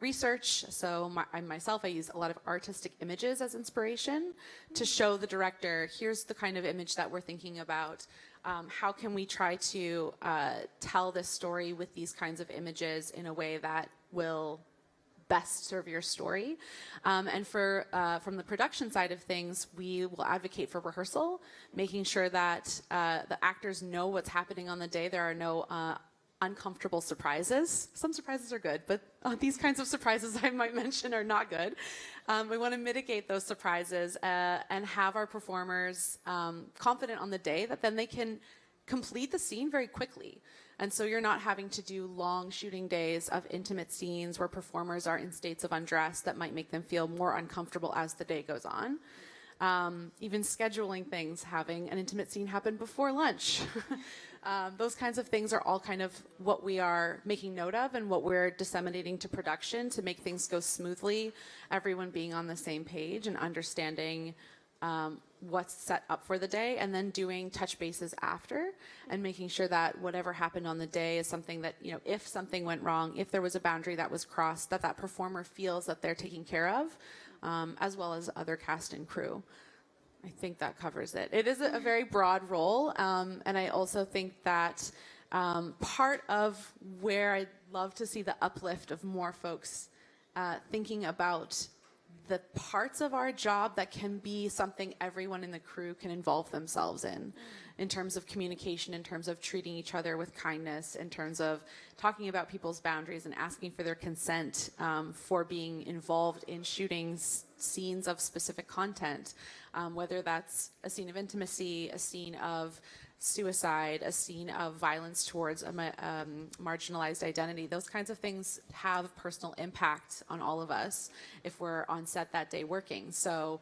research. So I use a lot of artistic images as inspiration to show the director, here's the kind of image that we're thinking about. How can we try to tell this story with these kinds of images in a way that will best serve your story. And from the production side of things, we will advocate for rehearsal, making sure that the actors know what's happening on the day. There are no uncomfortable surprises. Some surprises are good, but these kinds of surprises I might mention are not good. We want to mitigate those surprises and have our performers confident on the day that then they can complete the scene very quickly. And so you're not having to do long shooting days of intimate scenes where performers are in states of undress that might make them feel more uncomfortable as the day goes on. Even scheduling things, having an intimate scene happen before lunch. Those kinds of things are all kind of what we are making note of and what we're disseminating to production to make things go smoothly, everyone being on the same page and understanding what's set up for the day, and then doing touch bases after and making sure that whatever happened on the day is something that, you know, if something went wrong, if there was a boundary that was crossed, that that performer feels that they're taken care of, as well as other cast and crew. I think that covers it. It is a very broad role, and I also think that part of where I'd love to see the uplift of more folks thinking about the parts of our job that can be something everyone in the crew can involve themselves in terms of communication, in terms of treating each other with kindness, in terms of talking about people's boundaries and asking for their consent for being involved in shooting scenes of specific content, whether that's a scene of intimacy, a scene of suicide, a scene of violence towards a marginalized identity. Those kinds of things have personal impact on all of us if we're on set that day working. So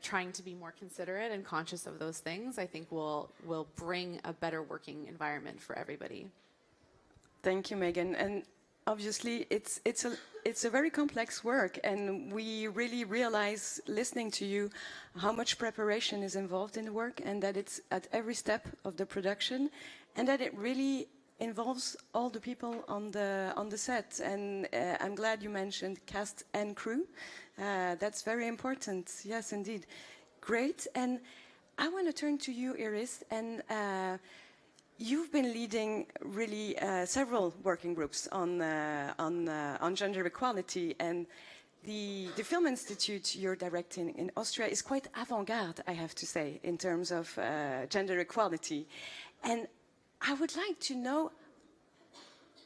trying to be more considerate and conscious of those things, I think will bring a better working environment for everybody. Thank you, Megan. And obviously, it's a very complex work, and we really realize, listening to you, how much preparation is involved in the work, and that it's at every step of the production, and that it really involves all the people on the set. And I'm glad you mentioned cast and crew. That's very important. Yes, indeed. Great. And I want to turn to you, Iris, and you've been leading really several working groups on gender equality, and the Film Institute you're directing in Austria is quite avant-garde, I have to say, in terms of gender equality. And I would like to know,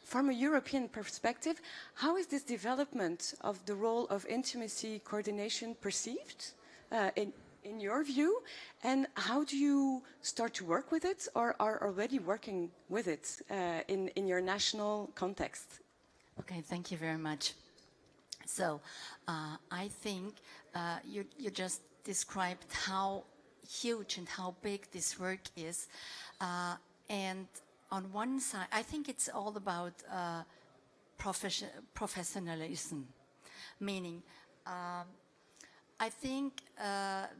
from a European perspective, how is this development of the role of intimacy coordination perceived in your view, and how do you start to work with it, or are already working with it in your national context? Okay, thank you very much. So I think you just described how huge and how big this work is. And on one side, I think it's all about professionalism, meaning I think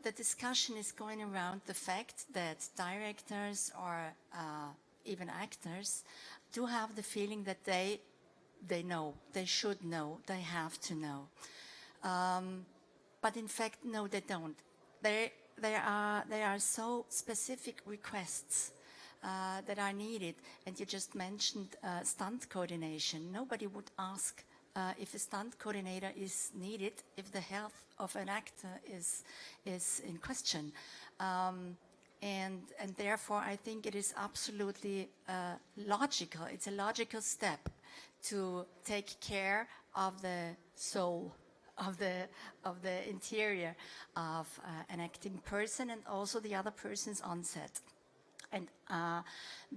the discussion is going around the fact that directors or even actors do have the feeling that they know, they should know, they have to know. But in fact, no, they don't. There are so specific requests that are needed. And you just mentioned stunt coordination. Nobody would ask if a stunt coordinator is needed if the health of an actor is in question. And therefore, I think it is absolutely logical. It's a logical step to take care of the soul, of the interior of an acting person and also the other persons on set. And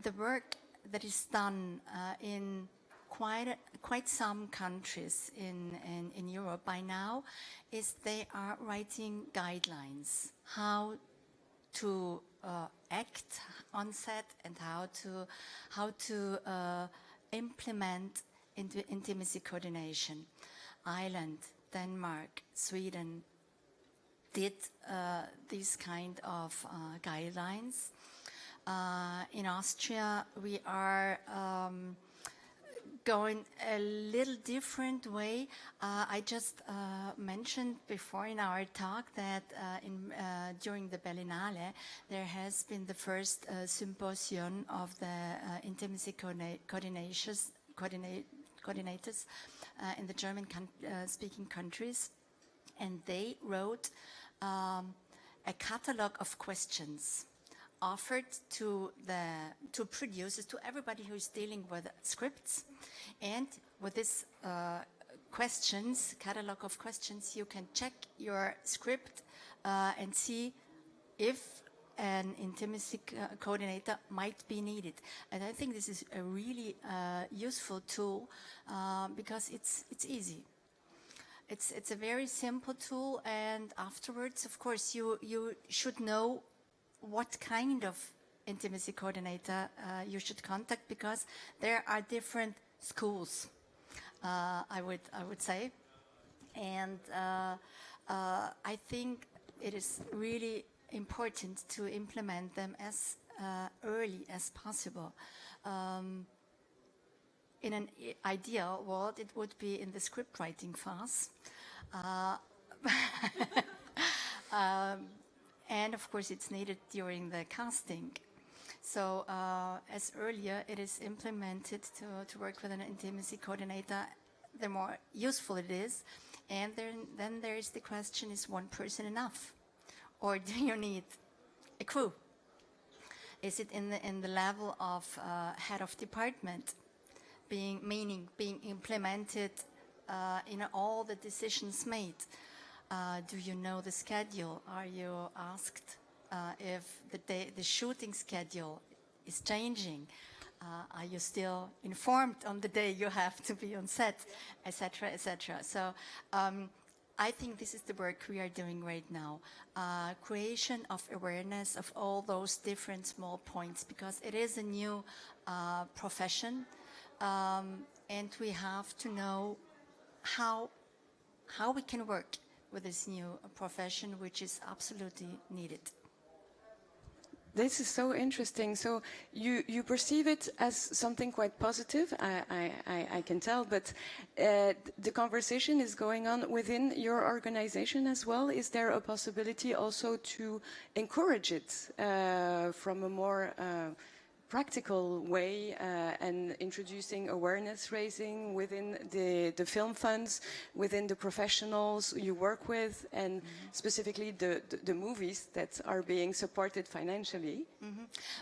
the work that is done in quite some countries in Europe by now is they are writing guidelines how to act on set and how to implement intimacy coordination. Ireland, Denmark, Sweden did these kind of guidelines. In Austria, we are going a little different way. I just mentioned before in our talk that during the Berlinale, there has been the first coordinators in the German-speaking countries, and they wrote a catalog of questions offered to producers, to everybody who is dealing with scripts. And with this catalog of questions, you can check your script and see if an intimacy coordinator might be needed. And I think this is a really useful tool because it's easy. It's a very simple tool, and afterwards, of course, you should know what kind of intimacy coordinator you should contact, because there are different schools, I would say, and I think it is really important to implement them as early as possible. In an ideal world, it would be in the script writing phase. And of course, it's needed during the casting. So as earlier it is implemented to work with an intimacy coordinator, the more useful it is. And then there is the question, is one person enough? Or do you need a crew? Is it in the level of head of department, being implemented in all the decisions made? Do you know the schedule? Are you asked if the shooting schedule is changing? Are you still informed on the day you have to be on set, etc., etc.? So I think this is the work we are doing right now. Creation of awareness of all those different small points, because it is a new profession, and we have to know how we can work with this new profession, which is absolutely needed. This is so interesting. So you perceive it as something quite positive, I can tell, but the conversation is going on within your organization as well. Is there a possibility also to encourage it from a more practical way and introducing awareness raising within the film funds, within the professionals you work with, and specifically the movies that are being supported financially?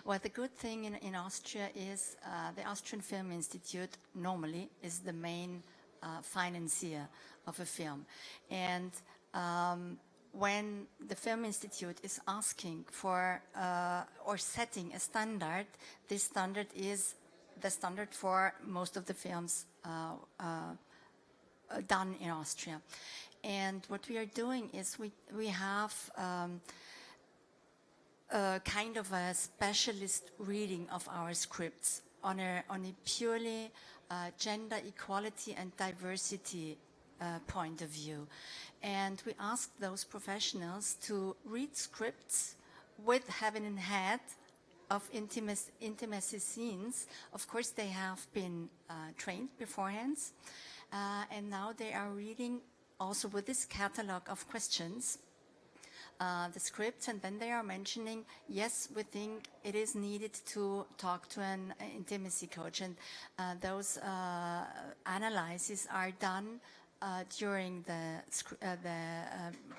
Well, the good thing in Austria is the Austrian Film Institute normally is the main financier of a film. And when the Film Institute is asking for or setting a standard, this standard is the standard for most of the films done in Austria. And what we are doing is we have kind of a specialist reading of our scripts on a purely gender equality and diversity point of view. And we ask those professionals to read scripts with having in head of intimacy scenes. Of course, they have been trained beforehand, and now they are reading also with this catalog of questions the scripts, and then they are mentioning, yes, we think it is needed to talk to an intimacy coach, and those analyses are done during the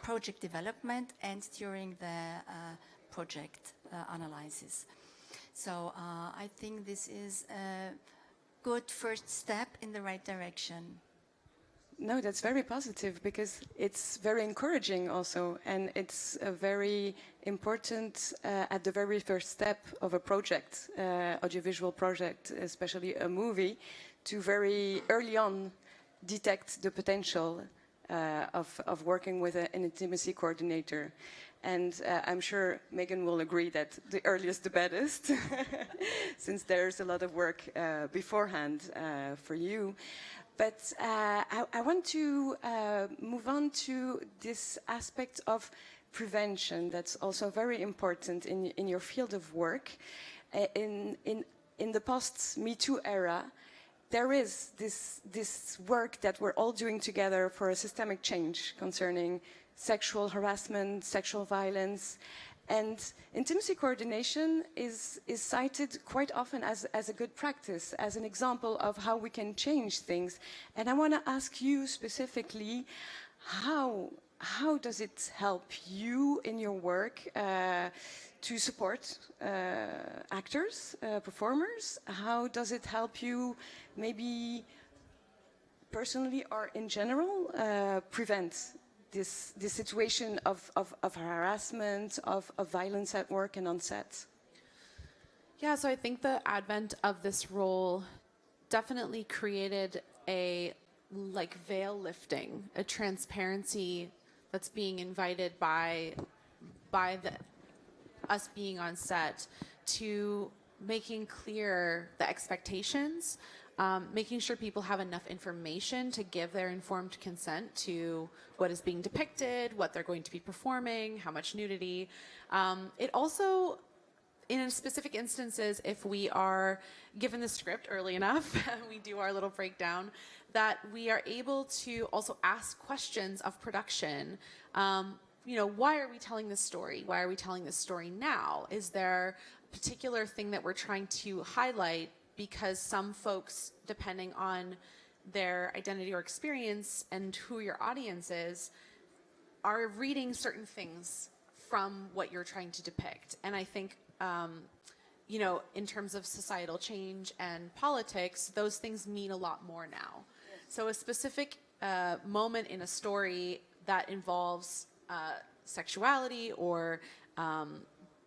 project development and during the project analysis. So I think this is a good first step in the right direction. No, that's very positive, because it's very encouraging also, and it's a very important at the very first step of a project, audiovisual project, especially a movie, to very early on detect the potential of working with an intimacy coordinator. And I'm sure Megan will agree that the earliest the best, since there's a lot of work beforehand for you. But I want to move on to this aspect of prevention that's also very important in your field of work. In the post-Me Too era, there is this work that we're all doing together for a systemic change concerning sexual harassment, sexual violence, And intimacy coordination is cited quite often as a good practice, as an example of how we can change things. And I want to ask you specifically, how does it help you in your work to support actors, performers? How does it help you maybe personally or in general prevent this situation of harassment, of violence at work and on set? Yeah, so I think the advent of this role definitely created a veil lifting, a transparency that's being invited by us being on set, to making clear the expectations, making sure people have enough information to give their informed consent to what is being depicted, what they're going to be performing, how much nudity. It also, in specific instances, if we are given the script early enough, we do our little breakdown, that we are able to also ask questions of production. You know, why are we telling this story? Why are we telling this story now? Is there a particular thing that we're trying to highlight? Because some folks, depending on their identity or experience and who your audience is, are reading certain things from what you're trying to depict. And I think, you know, in terms of societal change and politics, those things mean a lot more now. Yes. So a specific moment in a story that involves sexuality or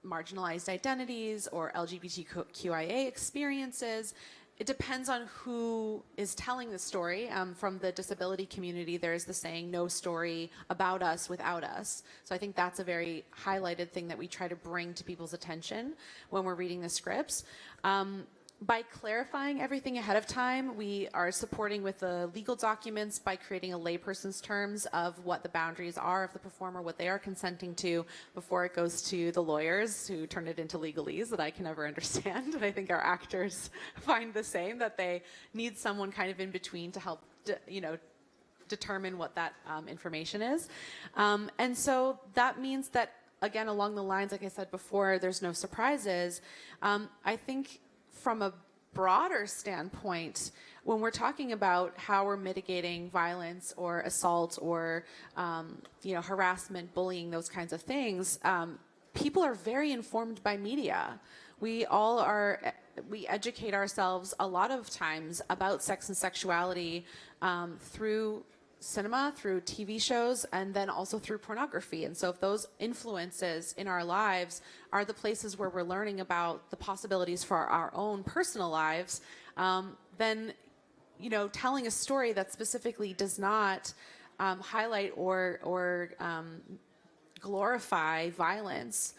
marginalized identities or LGBTQIA experiences, it depends on who is telling the story. From the disability community, there's the saying, no story about us without us. So I think that's a very highlighted thing that we try to bring to people's attention when we're reading the scripts. By clarifying everything ahead of time, we are supporting with the legal documents by creating a layperson's terms of what the boundaries are of the performer, what they are consenting to before it goes to the lawyers who turn it into legalese that I can never understand. And I think our actors find the same, that they need someone kind of in between to help, you know, determine what that information is. And so that means that, again, along the lines, like I said before, there's no surprises. I think from a broader standpoint, when we're talking about how we're mitigating violence or assault or you know, harassment, bullying, those kinds of things, people are very informed by media. We all are, we educate ourselves a lot of times about sex and sexuality through cinema, through TV shows, and then also through pornography. And so if those influences in our lives are the places where we're learning about the possibilities for our own personal lives, then, you know, telling a story that specifically does not highlight or glorify violence,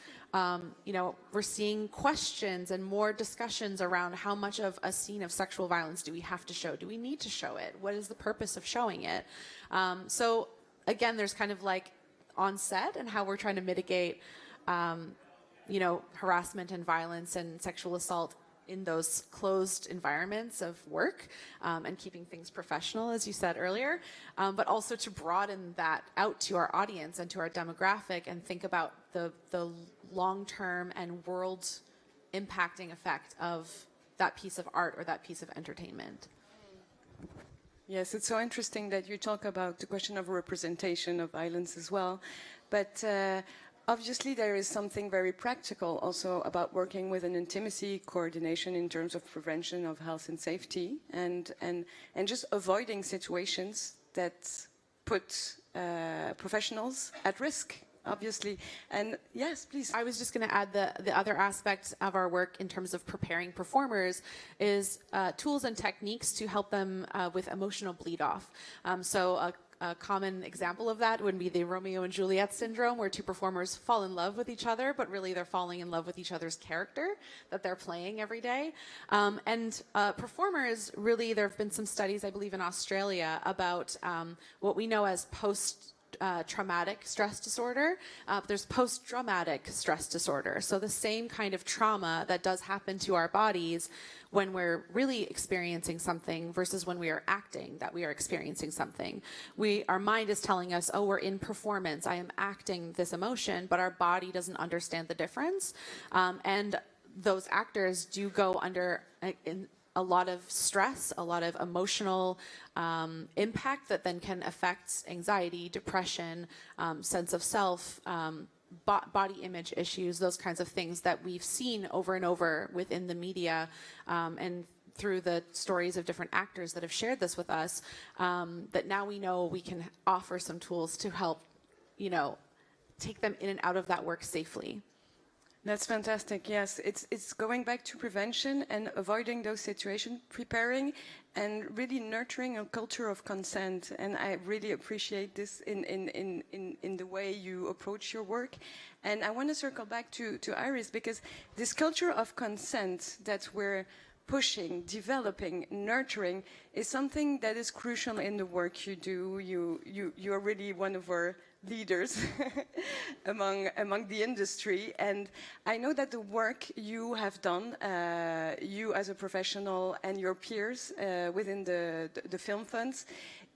you know, we're seeing questions and more discussions around how much of a scene of sexual violence do we have to show? Do we need to show it? What is the purpose of showing it? So again, there's kind of like on set and how we're trying to mitigate, you know, harassment and violence and sexual assault in those closed environments of work, and keeping things professional, as you said earlier, but also to broaden that out to our audience and to our demographic and think about the long-term and world impacting effect of that piece of art or that piece of entertainment. Yes, it's so interesting that you talk about the question of representation of violence as well, but obviously there is something very practical also about working with an intimacy coordination in terms of prevention of health and safety and just avoiding situations that put professionals at risk, obviously. And yes, please. I was just going to add the other aspect of our work in terms of preparing performers is tools and techniques to help them with emotional bleed off. So a common example of that would be the Romeo and Juliet syndrome, where two performers fall in love with each other, but really they're falling in love with each other's character that they're playing every day. And performers, really, there have been some studies, I believe, in Australia about what we know as traumatic stress disorder, there's post-traumatic stress disorder. So the same kind of trauma that does happen to our bodies when we're really experiencing something versus when we are acting that we are experiencing something. Our mind is telling us, oh, we're in performance, I am acting this emotion, but our body doesn't understand the difference. And those actors do go under a lot of stress, a lot of emotional impact that then can affect anxiety, depression, sense of self, body image issues, those kinds of things that we've seen over and over within the media and through the stories of different actors that have shared this with us, that now we know we can offer some tools to help, take them in and out of that work safely. That's fantastic. Yes, it's going back to prevention and avoiding those situations, preparing and really nurturing a culture of consent. And I really appreciate this in the way you approach your work. And I want to circle back to Iris, because this culture of consent that we're pushing, developing, nurturing is something that is crucial in the work you do. You are really one of our leaders among the industry, and I know that the work you have done, you as a professional and your peers within the film funds,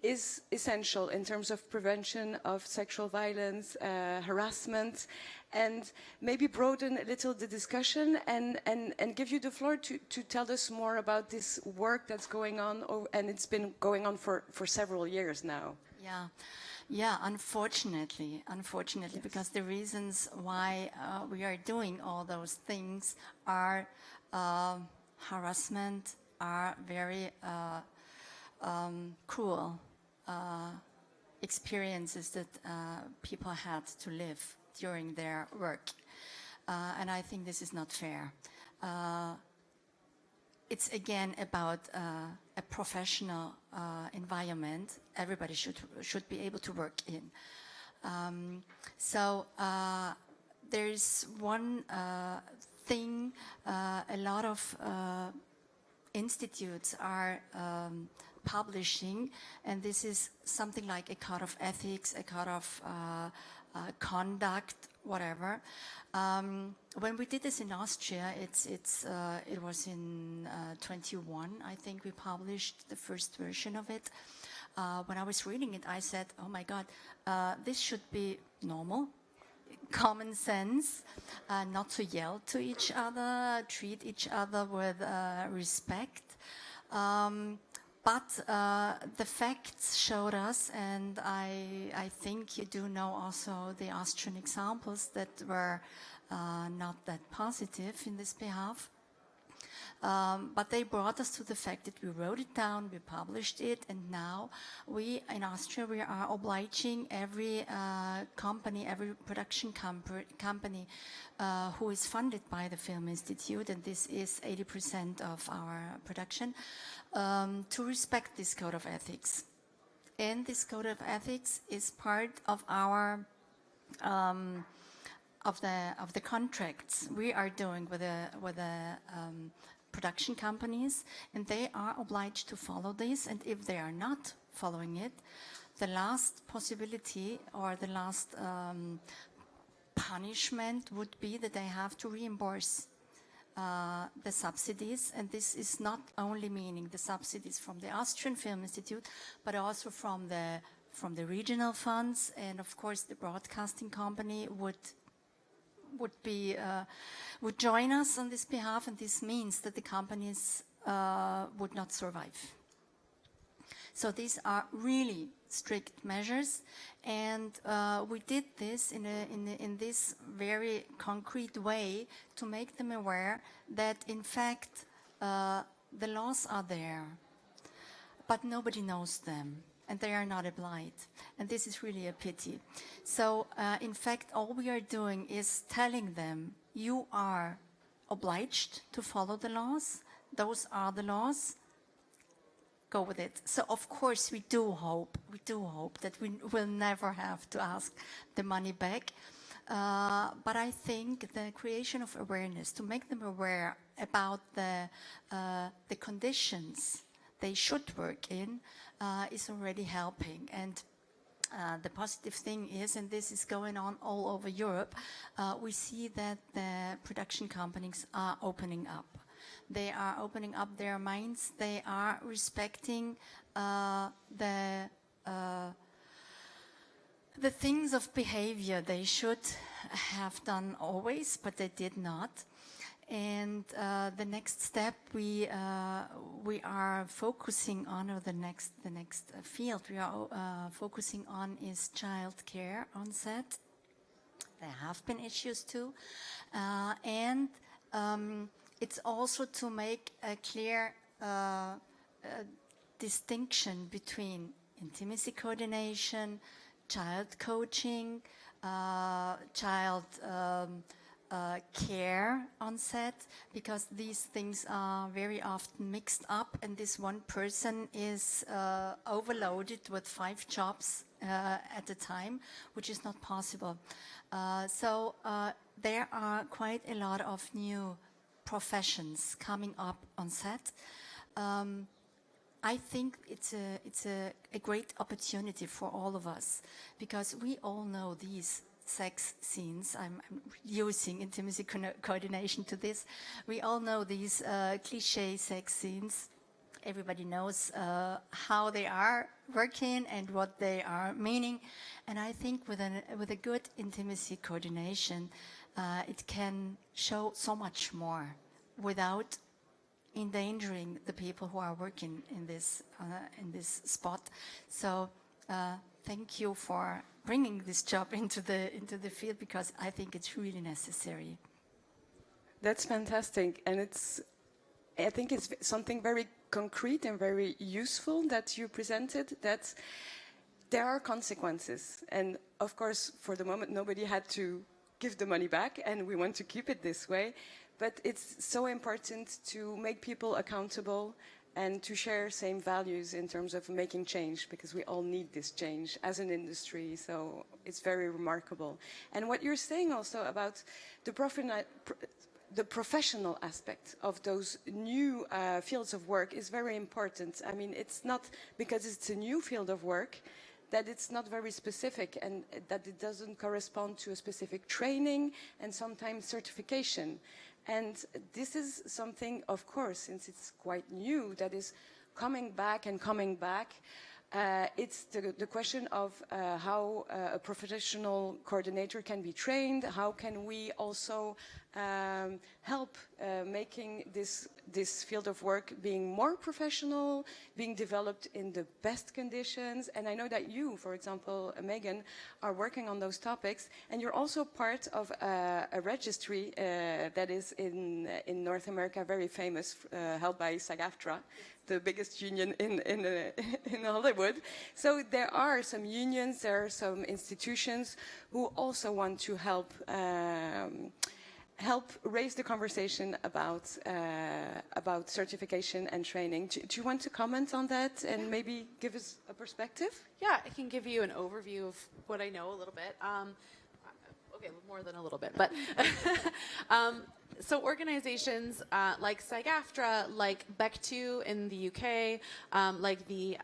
is essential in terms of prevention of sexual violence, harassment, and maybe broaden a little the discussion and give you the floor to tell us more about this work that's going on, and it's been going on for several years now. Yeah, unfortunately, yes. Because the reasons why we are doing all those things are harassment, are very cruel experiences that people had to live during their work. And I think this is not fair. It's again about a professional environment everybody should be able to work in. So there's one thing a lot of institutes are publishing, and this is something like a code of ethics, a code of conduct, whatever. When we did this in Austria, it was in 21, I think we published the first version of it. When I was reading it, I said, oh my God, this should be normal, common sense, not to yell to each other, treat each other with respect. But the facts showed us, and I think you do know also the Austrian examples that were not that positive in this behalf. But they brought us to the fact that we wrote it down, we published it, and now we, in Austria, we are obliging every company, every production company who is funded by the Film Institute, and this is 80% of our production, to respect this code of ethics. And this code of ethics is part of our of the contracts we are doing with the production companies, and they are obliged to follow this. And if they are not following it, the last possibility or the last punishment would be that they have to reimburse the subsidies. And this is not only meaning the subsidies from the Austrian Film Institute, but also from the regional funds, and of course the broadcasting company would join us on this behalf, and this means that the companies would not survive. So these are really strict measures, and we did this in this very concrete way to make them aware that in fact the laws are there, but nobody knows them, and they are not applied. And this is really a pity. So, in fact, all we are doing is telling them, you are obliged to follow the laws. Those are the laws. Go with it. So, of course, we do hope that we will never have to ask the money back. But I think the creation of awareness, to make them aware about the conditions they should work in, is already helping. And the positive thing is, and this is going on all over Europe, we see that the production companies are opening up. They are opening up their minds. They are respecting the things of behavior they should have done always, but they did not. And the next step we are focusing on, or the next field we are focusing on, is child care on set. There have been issues too, and it's also to make a clear distinction between intimacy coordination, child coaching, child care on set, because these things are very often mixed up, and this one person is overloaded with 5 jobs at a time, which is not possible. So there are quite a lot of new professions coming up on set. I think it's a great opportunity for all of us, because we all know these sex scenes. I'm using intimacy coordination to this. We all know these cliche sex scenes. Everybody knows how they are working and what they are meaning. And I think with a good intimacy coordination, it can show so much more without endangering the people who are working in this spot. So thank you for bringing this job into the field, because I think it's really necessary. That's fantastic, and I think it's something very concrete and very useful that you presented, that there are consequences. And of course, for the moment, nobody had to give the money back, and we want to keep it this way. But it's so important to make people accountable and to share same values in terms of making change, because we all need this change as an industry. So it's very remarkable. And what you're saying also about the professional aspect of those new fields of work is very important. I mean, it's not because it's a new field of work that it's not very specific, and that it doesn't correspond to a specific training and sometimes certification. And this is something, of course, since it's quite new, that is coming back and coming back. It's the question of how a professional coordinator can be trained. How can we also help making this field of work being more professional, being developed in the best conditions? And I know that you, for example, Megan, are working on those topics, and you're also part of a registry that is in North America, very famous, held by SAG-AFTRA, the biggest union in Hollywood. So there are some unions, there are some institutions who also want to help raise the conversation about certification and training. Do you want to comment on that and maybe give us a perspective? Yeah, I can give you an overview of what I know a little bit. Okay, more than a little bit, but so organizations like SAG-AFTRA, like BEC2 in the UK, like the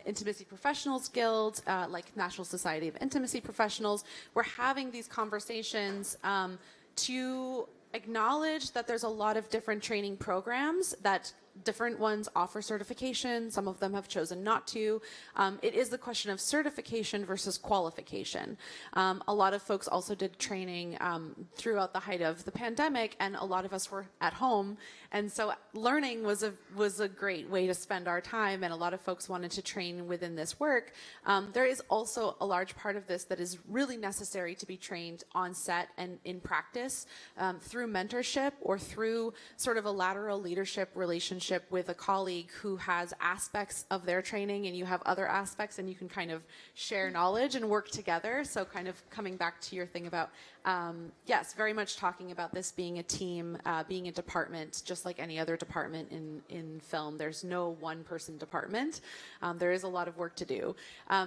Intimacy Professionals Guild, like National Society of Intimacy Professionals, we're having these conversations to acknowledge that there's a lot of different training programs, that different ones offer certification, some of them have chosen not to. It is the question of certification versus qualification. A lot of folks also did training throughout the height of the pandemic, and a lot of us were at home, and so learning was a great way to spend our time, and a lot of folks wanted to train within this work. There is also a large part of this that is really necessary to be trained on set and in practice through mentorship or through sort of a lateral leadership relationship with a colleague who has aspects of their training and you have other aspects, and you can kind of share knowledge and work together. So kind of coming back to your thing about, yes, very much talking about this being a team, being a department, just like any other department in film. There's no one-person department. There is a lot of work to do.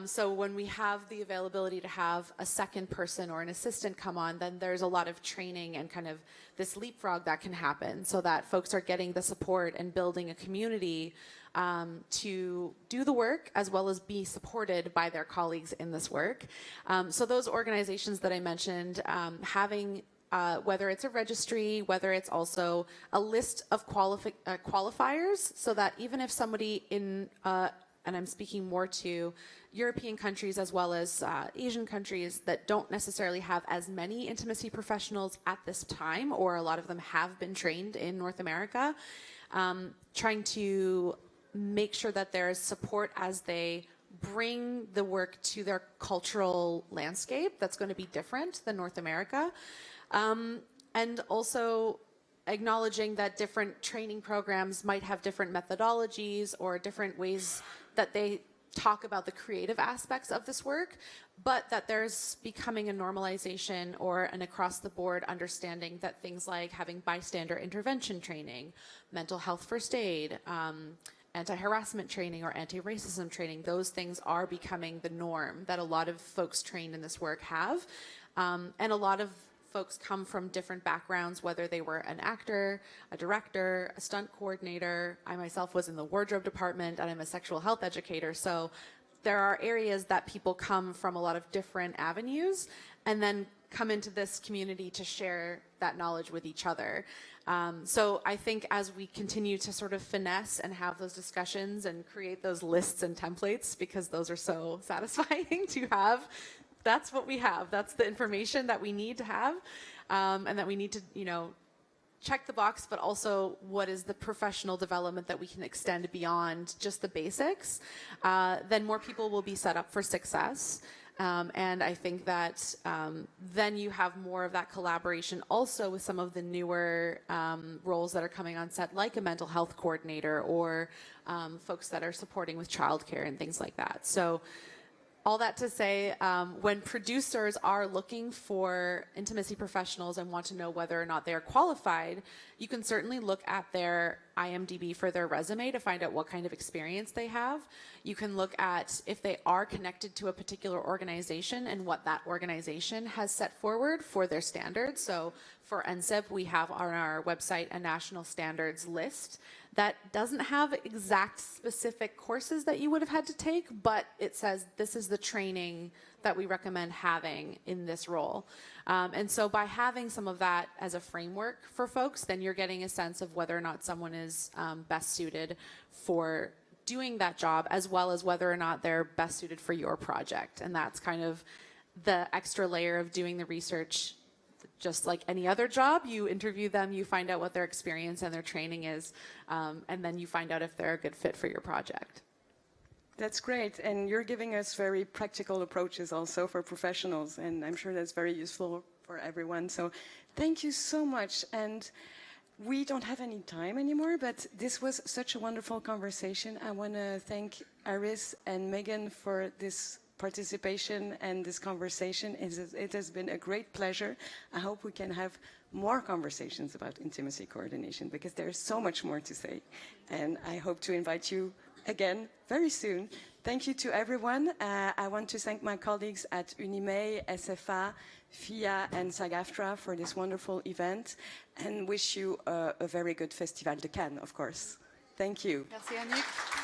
So when we have the availability to have a second person or an assistant come on, then there's a lot of training and kind of this leapfrog that can happen, so that folks are getting the support and building a community to do the work as well as be supported by their colleagues in this work. So those organizations that I mentioned, having whether it's a registry, whether it's also a list of qualifiers, so that even if somebody in, and I'm speaking more to European countries as well as Asian countries that don't necessarily have as many intimacy professionals at this time, or a lot of them have been trained in North America, trying to make sure that there's support as they bring the work to their cultural landscape that's going to be different than North America. And also acknowledging that different training programs might have different methodologies or different ways that they talk about the creative aspects of this work, but that there's becoming a normalization or an across-the-board understanding that things like having bystander intervention training, mental health first aid, anti-harassment training or anti-racism training, those things are becoming the norm that a lot of folks trained in this work have. And a lot of folks come from different backgrounds, whether they were an actor, a director, a stunt coordinator. I myself was in the wardrobe department and I'm a sexual health educator. So there are areas that people come from a lot of different avenues and then come into this community to share that knowledge with each other. So I think as we continue to sort of finesse and have those discussions and create those lists and templates, because those are so satisfying to have, that's what we have. That's the information that we need to have, and that we need to, you know, check the box, but also what is the professional development that we can extend beyond just the basics. Then more people will be set up for success. And I think that then you have more of that collaboration also with some of the newer roles that are coming on set, like a mental health coordinator or folks that are supporting with childcare and things like that. So all that to say, when producers are looking for intimacy professionals and want to know whether or not they are qualified, you can certainly look at their IMDb for their resume to find out what kind of experience they have. You can look at if they are connected to a particular organization and what that organization has set forward for their standards. So for NSEP, we have on our website a national standards list that doesn't have exact specific courses that you would have had to take, but it says this is the training that we recommend having in this role. And so by having some of that as a framework for folks, then you're getting a sense of whether or not someone is best suited for doing that job, as well as whether or not they're best suited for your project. And that's kind of the extra layer of doing the research. Just like any other job, you interview them, you find out what their experience and their training is, and then you find out if they're a good fit for your project. That's great, and you're giving us very practical approaches also for professionals, and I'm sure that's very useful for everyone. So thank you so much, and we don't have any time anymore, but this was such a wonderful conversation. I want to thank Iris and Megan for this participation and this conversation. It has been a great pleasure. I hope we can have more conversations about intimacy coordination, because there's so much more to say, and I hope to invite you again very soon. Thank you to everyone. I want to thank my colleagues at UNI MEI, SFA, FIA and SAG-AFTRA for this wonderful event, and wish you a very good Festival de Cannes, of course. Thank you. Merci, Annick.